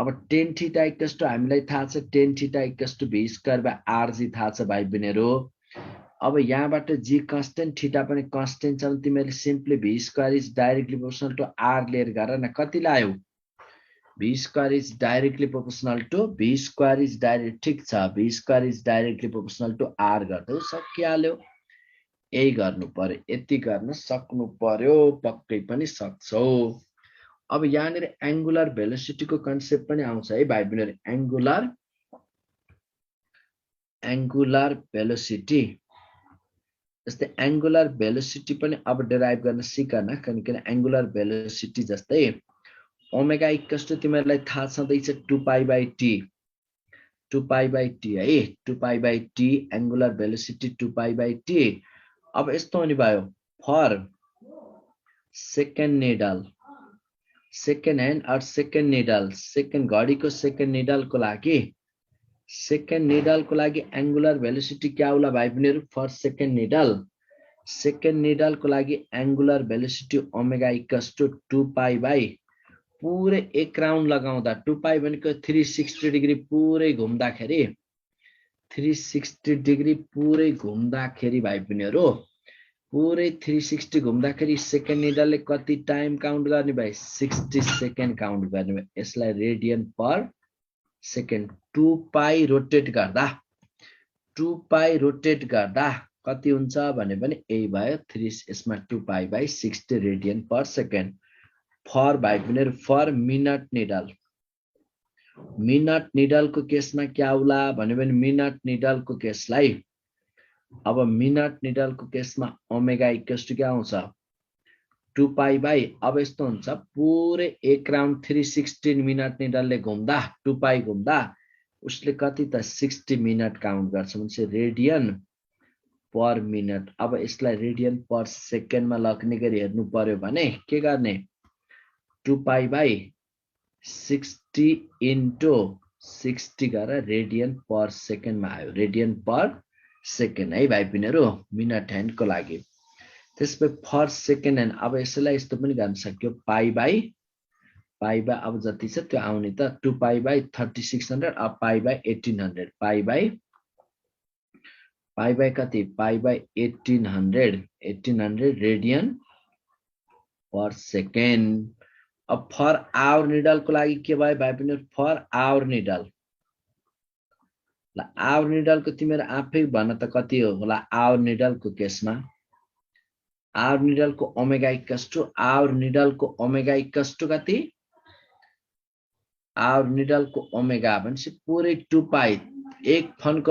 अब tan थीटा इक्वल्स टु हामीलाई थाहा छ tan theta equals to v square by rg थाहा छ भाइ बहिनीहरु अब यहाँबाट g कन्स्टेन्ट थीटा पनि कन्स्टेन्ट छ भने तिमीले simply v square is directly proportional to r लिएर गर न कति लायो v square is directly proportional to v square is direct ठीक छ v square is directly proportional to r गर्दै सकिहाल्यो यही गर्नु पर्यो यति गर्न सक्नु पर्यो पक्कै पनि सक्छौ अब यहाँनिर एंगुलर भेलोसिटी को कन्सेप्ट पनि आउँछ है भाइ बहिनीहरु एंगुलर भेलोसिटी जस्तै एंगुलर भेलोसिटी पनि अब डेराइभ गर्न सिकन किनकि एंगुलर भेलोसिटी जस्तै ओमेगा इक्वल्स टु तिमीहरुलाई थाहा छँदैछ 2 पाई बाइ टी है 2 pi by T angular velocity 2 pi by T अब यस्तो हुने भयो for second needle second hand or second needle second घडीको सेकेन्ड निडलको लागि एंगुलर भेलोसिटी क्या होला भाइ बहिनीहरु फर सेकेन्ड निडलको लागि angular velocity omega equals to 2 pi by पुरै एक राउन्ड लगाउँदा 2 पाई भनेको 360 डिग्री पुरै घुम्दाखेरि 360 डिग्री पुरै घुम्दाखेरि भाइ बहिनीहरु पुरै 360 घुम्दाखेरि सेकेन्ड निडलले कति टाइम काउन्ट गर्ने भाइ 60 सेकेन्ड काउन्ट गर्ने भाइ यसलाई रेडियन पर सेकेन्ड 2 पाई रोटेट गर्दा कति हुन्छ भने पनि यही भयो 3 यसमा 2 pi by 60 radian per second for भाइ बहिनीहरु फर मिनट निडलको केसमा क्या होला भने मिनट निडलको केसलाई अब मिनट निडलको केसमा ओमेगा इक्वल्स टु क्या आउँछ 2 पाई बाइ अब यस्तो हुन्छ पुरै एक राउन्ड 360 मिनट निडलले घुम्दा 2 पाई घुम्दा उसले कति त 60 मिनट काउन्ट गर्छ भने रेडियन पर मिनट अब यसलाई रेडियन पर सेकेन्डमा लग्ने गरी हेर्नु पर्यो भने के गर्ने 2 पाई बाइ 60 इन्टु 60 गरेर रेडियन पर सेकेन्डमा आयो रेडियन पर सेकेन्ड है भाइ बहिनीहरु मिनट ह्यान्डको लागि त्यसपछि फर सेकेन्ड ह्यान्ड अब यसलाई यस्तो पनि गर्न सक्यो पाई बाइ अब जति छ त्यो आउने त 2 पाई बाइ 3600 अब पाई बाइ 1800 पाई बाइ कति pi by 1800 radian per second अब फर आवर निडलको लागि के भयो भाइ बहिनीहरु फर आवर निडल ल आवर निडलको तिमीहरु आफै भन्न त कति होला आवर निडलको केसमा आवर निडलको ओमेगा इक्वल्स टु आवर निडलको ओमेगा इक्वल्स टु कति आवर निडलको ओमेगा भनेपछि पुरै 2 पाई एक फनको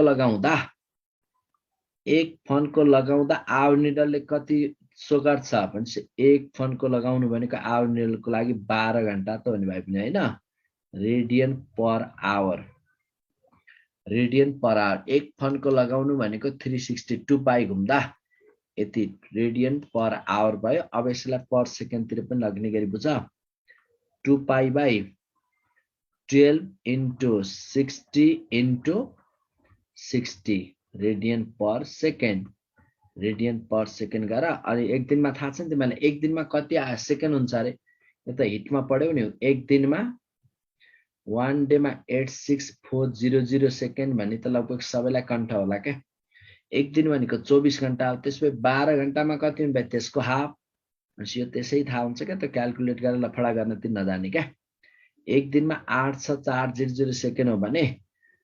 लगाउँदा आवर निडलले कति सो गर्छ भनेपछि एक फनको लगाउनु भनेको आवर निडलको लागि 12 घण्टा त हुने भाइ पनि हैन रेडियन पर आवर एक फनको लगाउनु भनेको 362 पाई घुम्दा यति रेडियन पर आवर भयो अब यसलाई पर सेकेन्ड तिर पनि लाग्ने गरी बुझ 2 pi by 12 into 60 into 60 radian per second radian per second गरेर अनि एक दिनमा थाहा छ नि तिमीलाई एक दिनमा कति सेकेन्ड हुन्छ अरे यो त हिटमा पढ्यौ नि एक दिनमा 1 डेमा 86400 सेकेन्ड भन्ने त लगभग सबैलाई कन्ठ होला क्या एक दिन भनेको 24 घण्टा हो त्यसपछि 12 घण्टामा कति हुन्छ त्यसको हाफ यो त्यसै थाहा हुन्छ क्या त क्याल्कुलेट गरेर लफडा गर्न ती नजाने क्या एक दिनमा 86400 सेकेन्ड हो भने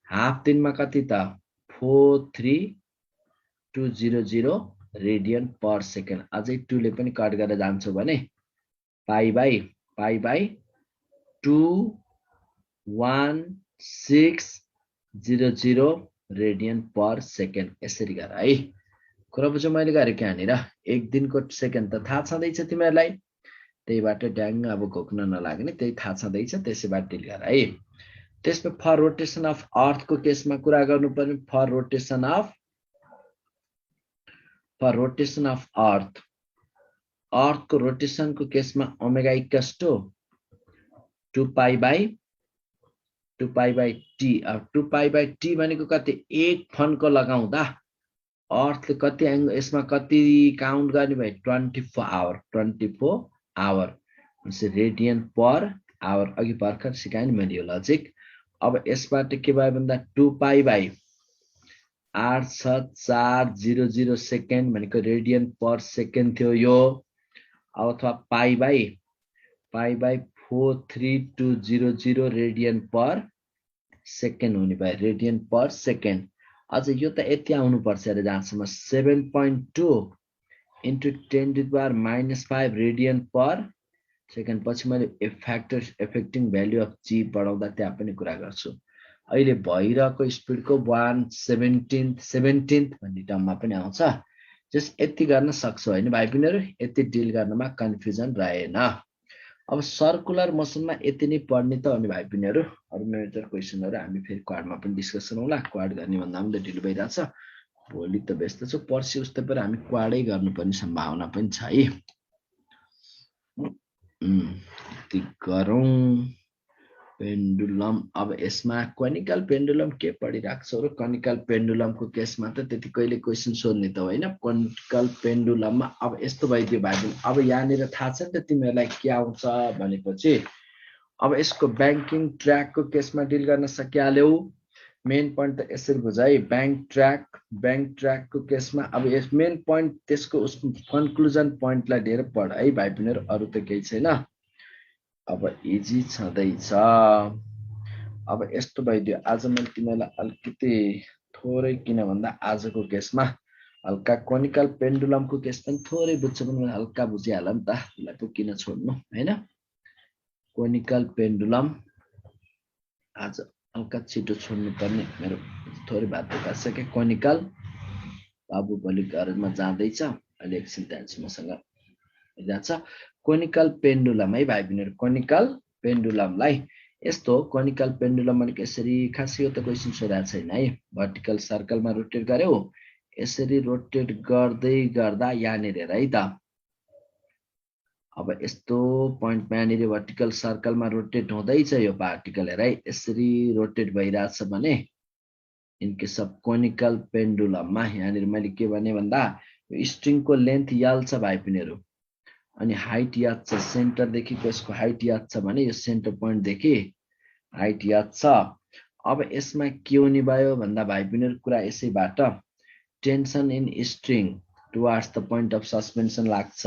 हाफ दिनमा कति त 43200 रेडियन पर सेकेन्ड अझै 2 ले पनि कट गरेर जान्छौ भने pi by 21600 radian per second यसरी गर है कुरा बुझ्यौ मैले गरेको यहाँनिर एक दिनको सेकेन्ड त थाहा छँदैछ तिमीहरूलाई त्यहीबाट ड्याङ अब घोक्न नलाग्ने त्यही थाहा छँदैछ त्यसैबाट डिल गर है त्यसमा फर रोटेसन अफ अर्थको केसमा कुरा गर्नुपर्ने फर रोटेसन अफ अर्थको रोटेसनको केसमा omega equals to 2 pi by T अब 2 पाई बाई टी भनेको कति एक फनको लगाउँदा अर्थले कति यसमा कति काउन्ट गर्ने भयो 24 आवर रेडियन पर आवर अघि भर्खर सिकाएँ नि मैले यो लजिक अब यसबाट के भयो भन्दा 2 पाई बाई 86400 सेकेन्ड भनेको रेडियन पर सेकेन्ड थियो यो अथवा pi by 43200 radian per second हुने भयो रेडियन पर सेकेन्ड अझ यो त यति आउनु पर्छ अरे जहाँसम्म 7.2 into 10⁻⁵ रेडियन पर सेकेन्ड पछि मैले इफेक्टिङ भ्यालु अफ जी बढाउँदा त्यहाँ पनि कुरा गर्छु अहिले भइरहेको स्पिडको 1/17 भन्ने टर्ममा पनि आउँछ जस यति गर्न सक्छौ हैन भाइ बहिनीहरु यति डिल गर्नमा कन्फ्युजन रहेन अब सर्कुलर मोसनमा यति नै पढ्ने त अनि भाइ बहिनीहरु अरु मेजर क्वेशनहरु हामी फेरि क्वाडमा पनि डिस्कस गरौँला क्वाड गर्ने भन्दा पनि ढिलो भइराछ भोलि त व्यस्त छु पर्सि उस्तै पनि हामी क्वाडै गर्नुपर्ने सम्भावना पनि छ है यति गरौँ पेन्डुलम अब यसमा कोनिकल पेन्डुलम के पढिराख्छौ र कोनिकल पेन्डुलमको केसमा त त्यति कहिले क्वेशन सोध्ने त होइन कोनिकल पेन्डुलममा अब यस्तो भइदियो भाइ अब यहाँनिर थाहा छ नि त तिमीहरूलाई के आउँछ भनेपछि अब यसको ब्याङ्किङ ट्र्याकको केसमा डिल गर्न सकिहाल्यौ मेन पोइन्ट त यसरी बुझ है ब्याङ्क ट्र्याकको केसमा अब यस मेन पोइन्ट त्यसको कन्क्लुजन पोइन्टलाई लिएर पढ है भाइ बहिनीहरु अरु त केही छैन अब इजी छँदैछ अब यस्तो भइदियो आज मैले तिमीलाई अलिकति थोरै किन भन्दा आजको केसमा हल्का कोनिकल पेन्डुलमको केस पनि थोरै बुझ्छ पनि मैले हल्का बुझिहाल्यो नि त त्यसलाई पो किन छोड्नु हैन कोनिकल पेन्डुलम आज हल्का छिटो छोड्नु पर्ने मेरो थोरै बाध्यता छ के कोनिकल बाबु भोलि घरमा जाँदैछ अहिले एकछिन त्यहाँ मसँग जान्छ कोनिकल पेन्डुलम है भाइ बहिनीहरु कोनिकल पेन्डुलमलाई यस्तो कोनिकल पेन्डुलम भनेको यसरी खास यो त क्वेशन सोधेको छैन है भर्टिकल सर्कलमा रोटेट गर्यो यसरी रोटेट गर्दै गर्दा यहाँनिर हेर है त अब यस्तो पोइन्टमा यहाँनिर भर्टिकल सर्कलमा रोटेट हुँदैछ यो पार्टिकल हेर है यसरी रोटेट भइरहेछ भने इन केस अफ कोनिकल पेन्डुलममा यहाँनिर मैले के भने भन्दा यो स्ट्रिङको लेन्थ यल छ भाइ बहिनीहरु अनि हाइट याद छ सेन्टर देखिको यसको हाइट याद छ भने यो सेन्टर पोइन्ट देखि हाइट याद छ अब यसमा के हुने भयो भन्दा भाइ बहिनीहरु कुरा यसैबाट tension in string towards the point of suspension लाग्छ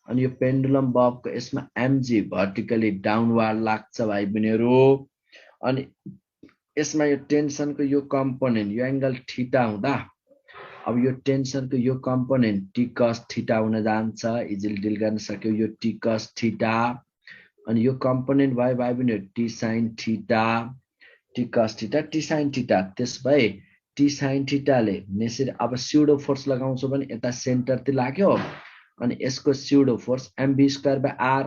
अनि यो पेन्डुलम बबको यसमा एमजी भर्टिकली डाउनवार्ड लाग्छ भाइ बहिनीहरु अनि यसमा यो टेन्सनको यो कम्पोनेन्ट यो एंगल थीटा हुँदा अब यो टेन्सनको यो कम्पोनेन्ट टी कस थीटा हुन जान्छ इजिली डिल गर्न सक्यो यो टी कस थीटा अनि यो कम्पोनेन्ट भयो भाइ बहिनीहरु T sine theta T cos theta T sine theta त्यसभए टी साइन थीटाले यसरी अब स्युडो फोर्स लगाउँछौ भने यता सेन्टरतिर लाग्यो अनि यसको pseudo force mv square by r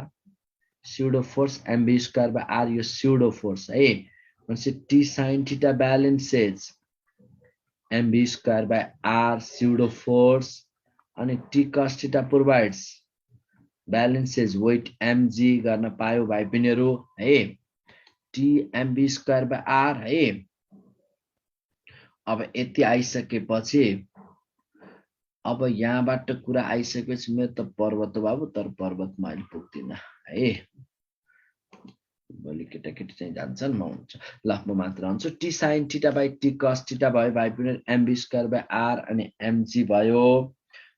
pseudo force mv square by r यो स्युडो फोर्स है भनेपछि T sine theta balances mv square by r pseudo force अनि t cos theta provides balances weight mg गर्न पायो भाइ बहिनीहरु है t mv square by r है अब यति आइसकेपछि अब यहाँबाट कुरा आइसकेपछि मेरो त पर्वत बाबु, तर पर्वतमा अहिले पुग्दिनँ है। भोलि केटाकेटी चाहिँ जान्छन्, म हुन्छ ल म मात्र आउँछु। T sine theta by T cos theta भयो बाइपुनर एमबी स्क्वायर बाई आर अनि एमजी भयो।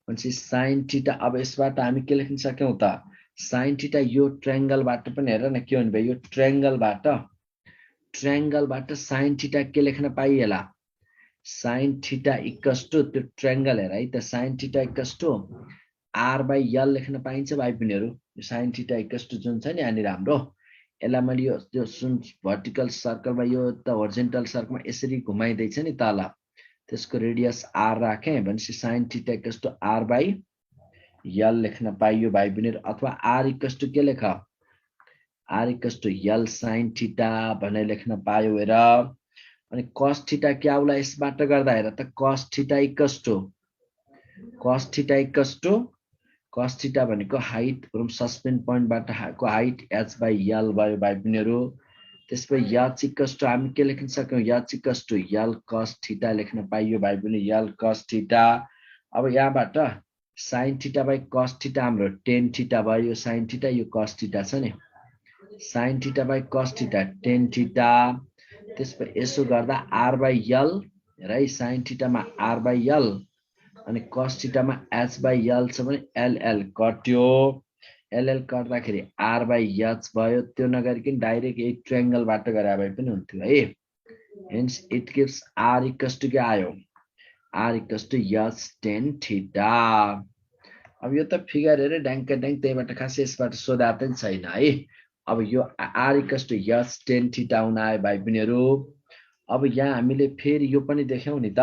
भनेपछि साइन थीटा, अब यसबाट हामी के लेख्न सक्यौँ त, साइन थीटा यो ट्रायंगलबाट पनि हेर न के हुने भयो, यो ट्रायंगलबाट साइन थीटा के लेख्न पाइएला, साइन थीटा इक्वल्स टु त्यो ट्रायंगल हेर है त, sine theta equals to R by L लेख्न पाइन्छ भाइ बहिनीहरू। साइन थीटा इक्वल्स टु जुन छ नि यहाँनिर हाम्रो, यसलाई मैले यो त्यो जुन भर्टिकल सर्कलमा यो त होरिजेन्टल सर्कलमा यसरी घुमाइदिएछ नि तल, त्यसको रेडियस आर राखेँ भनेपछि sine theta equals to R by L लेख्न पाइयो भाइ बहिनीहरू। अथवा आर इक्वल्स टु के लेख, R equals to L sine theta भनेर लेख्न पायो हेर। अनि cos थीटा के आउला यसबाट गर्दा हेर त, cos theta equals to cos theta भनेको हाइट फ्रम सस्पेन्ड पोइन्टबाट को हाइट h बाई यल भयो भाइ बहिनीहरू। त्यसपछि h इक्वल्स टु हामी के लेख्न सक्यौँ, h equals to L cos theta लेख्न पाइयो भाइ बहिनी, यल cos थीटा। अब यहाँबाट sine theta by cos theta हाम्रो टेन थीटा भयो, साइन थीटा यो cos थीटा छ नि, sine theta by cos theta tan theta. त्यसपछि यसो गर्दा आर बाई यल र साइन थीटामा आर बाई यल अनि cos थीटामा h बाई यल छ भने एलएल कट्यो, एलएल काट्दाखेरि आर बाई एच भयो। त्यो नगरिकन डाइरेक्ट यही ट्रायंगलबाट गरे भए पनि हुन्थ्यो है। Hence it gives R equals to के आयो, R equals to H tan theta. अब यो त फिगर हेरे ड्याङ्क त्यहीबाट खासै यसबाट सोधा पनि छैन है। अब यो R equals to H tan theta हुन आयो भाइ बहिनीहरू। अब यहाँ हामीले फेरि यो पनि देख्यौँ नि त,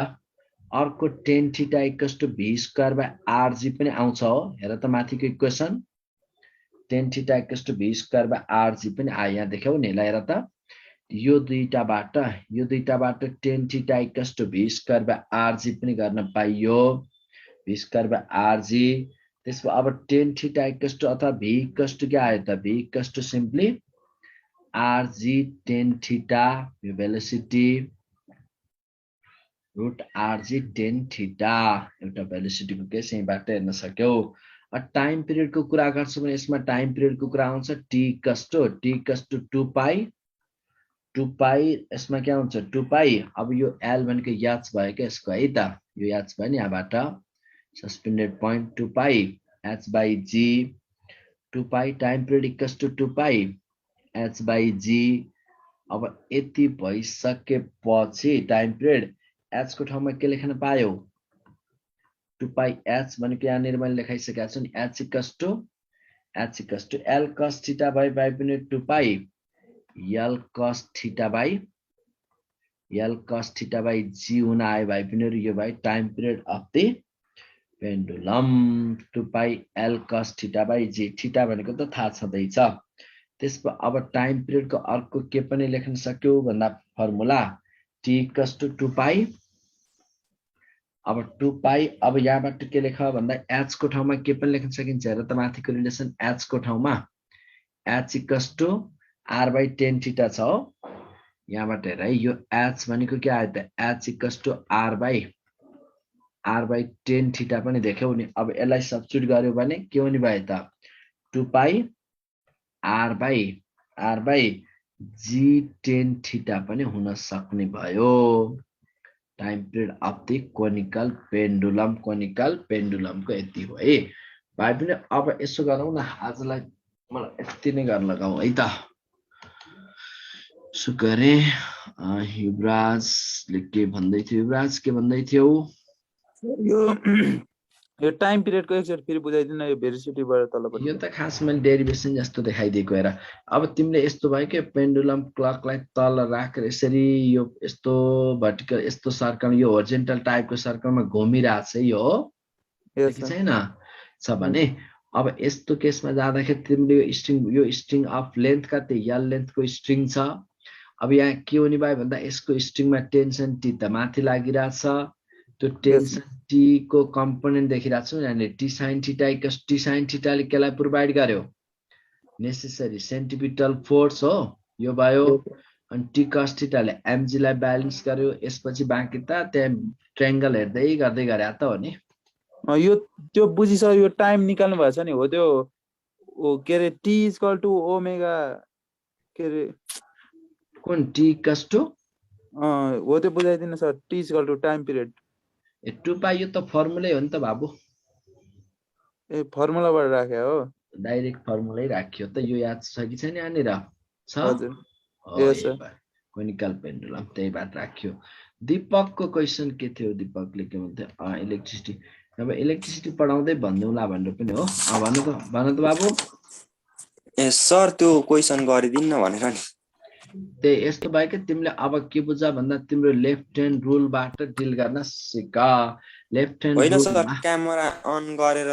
अर्को tan theta equals to v square by r g पनि आउँछ हो, हेर त माथिको equation, tan theta equals to v square by r g पनि आयो, यहाँ देख्यौ नि, हेर त यो दुईटाबाट tan theta equals to v square by r g पनि गर्न पाइयो, भी स्क्वायर बाई आरजी। त्यसपछि अब टेन थीटा इक्वल्स टु अथवा भी इक्वल्स टु के आयो त, v equals to simply r g tan theta, यो velocity root r g tan theta, एउटा भेलोसिटीको केस यहीँबाट हेर्न सक्यौ। टाइम पिरियडको कुरा गर्छु भने यसमा टाइम पिरियडको कुरा आउँछ, टी इक्वल्स टु 2 पाई, यसमा के आउँछ 2 पाई। अब यो एल भनेको याच भयो क्या यसको है त, यो याच भयो नि यहाँबाट suspended point 2 pi h by g, 2 pi time period equals to 2 pi h by g. अब यति भइसकेपछि टाइम पिरियड एच को ठाउँमा के लेख्न पायो, 2 पाई एच भनेको यहाँनिर मैले लेखाइसकेको छु नि, h equals to l cos theta by पनि 2 pi l cos theta by g हुन आयो भाइ पनि। यो भाइ time period of the pendulum 2 pi l cos theta by g, theta भनेको त थाहा छँदैछ। त्यसपछि अब टाइम पिरियडको अर्को के पनि लेख्न सक्यो भन्दा फर्मुला टी इक्वल्स टु 2 पाई। अब 2 पाई अब यहाँबाट के लेख भन्दा एच को ठाउँमा के पनि लेख्न सकिन्छ, हेर त माथिको रिलेसन, एच को ठाउँमा H equals to R by tan theta छ हो, यहाँबाट हेर है, यो एच भनेको के आयो त, H equals to R by tan theta पनि देख्यौ नि। अब यसलाई सब्स्टिट्युट गर्यो भने के हुने भयो त, 2 pi r by g tan theta पनि हुन सक्ने भयो। Time period of the conical पेन्डुलमको यति हो है भाइ पनि। अब यसो गरौँ न, आजलाई मलाई यति नै गर्न लगाऊ है त। यसो गरे युवराजले के भन्दै थियो, युवराज के भन्दै थियो,
यो टाइम पिरियडको एकचोटि फेरि बुझाइदिनु, यो भेलोसिटीबाट तलपट्टि।
यो त खास मैले डेरिभेसन जस्तो देखाइदिएको हेर। अब तिमीले यस्तो भयो कि पेन्डुलम क्लकलाई तल राखेर यसरी यो यस्तो भर्टिकल यस्तो सर्कल, यो होरिजेन्टल टाइपको सर्कलमा घुमिरहेछ यो हो, छैन छ भने अब यस्तो केसमा जाँदाखेरि तिमीले यो स्ट्रिङ अफ लेन्थ कति यल लेन्थको स्ट्रिङ छ। अब यहाँ के हुने भयो भन्दा यसको स्ट्रिङमा टेन्सन टी त माथि लागिरहेछ, त्यो टेन्सन टी को कम्पोनेन्ट देखिरहेको छु यहाँनिर, टी साइन थीटाले केलाई प्रोभाइड गर्यो, नेसेसरी सेन्टिपिटल फोर्स हो यो भयो। अनि टी कस थीटाले एमजी लाई ब्यालेन्स गर्यो। यसपछि बाँकी त त्यहाँ ट्रायंगल हेर्दै गर्दै गरे त हो नि,
यो त्यो बुझिसक्यो यो टाइम निकाल्नु भएको छ नि हो त्यो के अरे टी इक्वल टु ओमेगा के अरे
कुन टी कस्टो
हो त्यो बुझाइदिनु sir T equal to time period
2 pi यो त फर्मुलै हो नि त बाबु
ए फर्मुलाबाट राखे हो
डाइरेक्ट फर्मुलै राखियो त यो याद छ कि छैन यहाँनिर छ
हजुर Yes, sir.
कोनिकल पेन्डुलम त्यही बात राख्यो दीपकको क्वेसन के थियो दीपकले के भन्थ्यो इलेक्ट्रिसिटी अब इलेक्ट्रिसिटी पढाउँदै भन्दैला भनेर पनि हो भन त बाबु
ए सर त्यो क्वेसन गरिदिन्न भनेर नि
त्यही यस्तो भयो कि तिमीले अब के बुझ भन्दा तिम्रो लेफ्ट ह्यान्ड रुलबाट डिल गर्न सिक लेफ्ट ह्यान्ड
होइन
रुल
सर क्यामेरा अन गरेर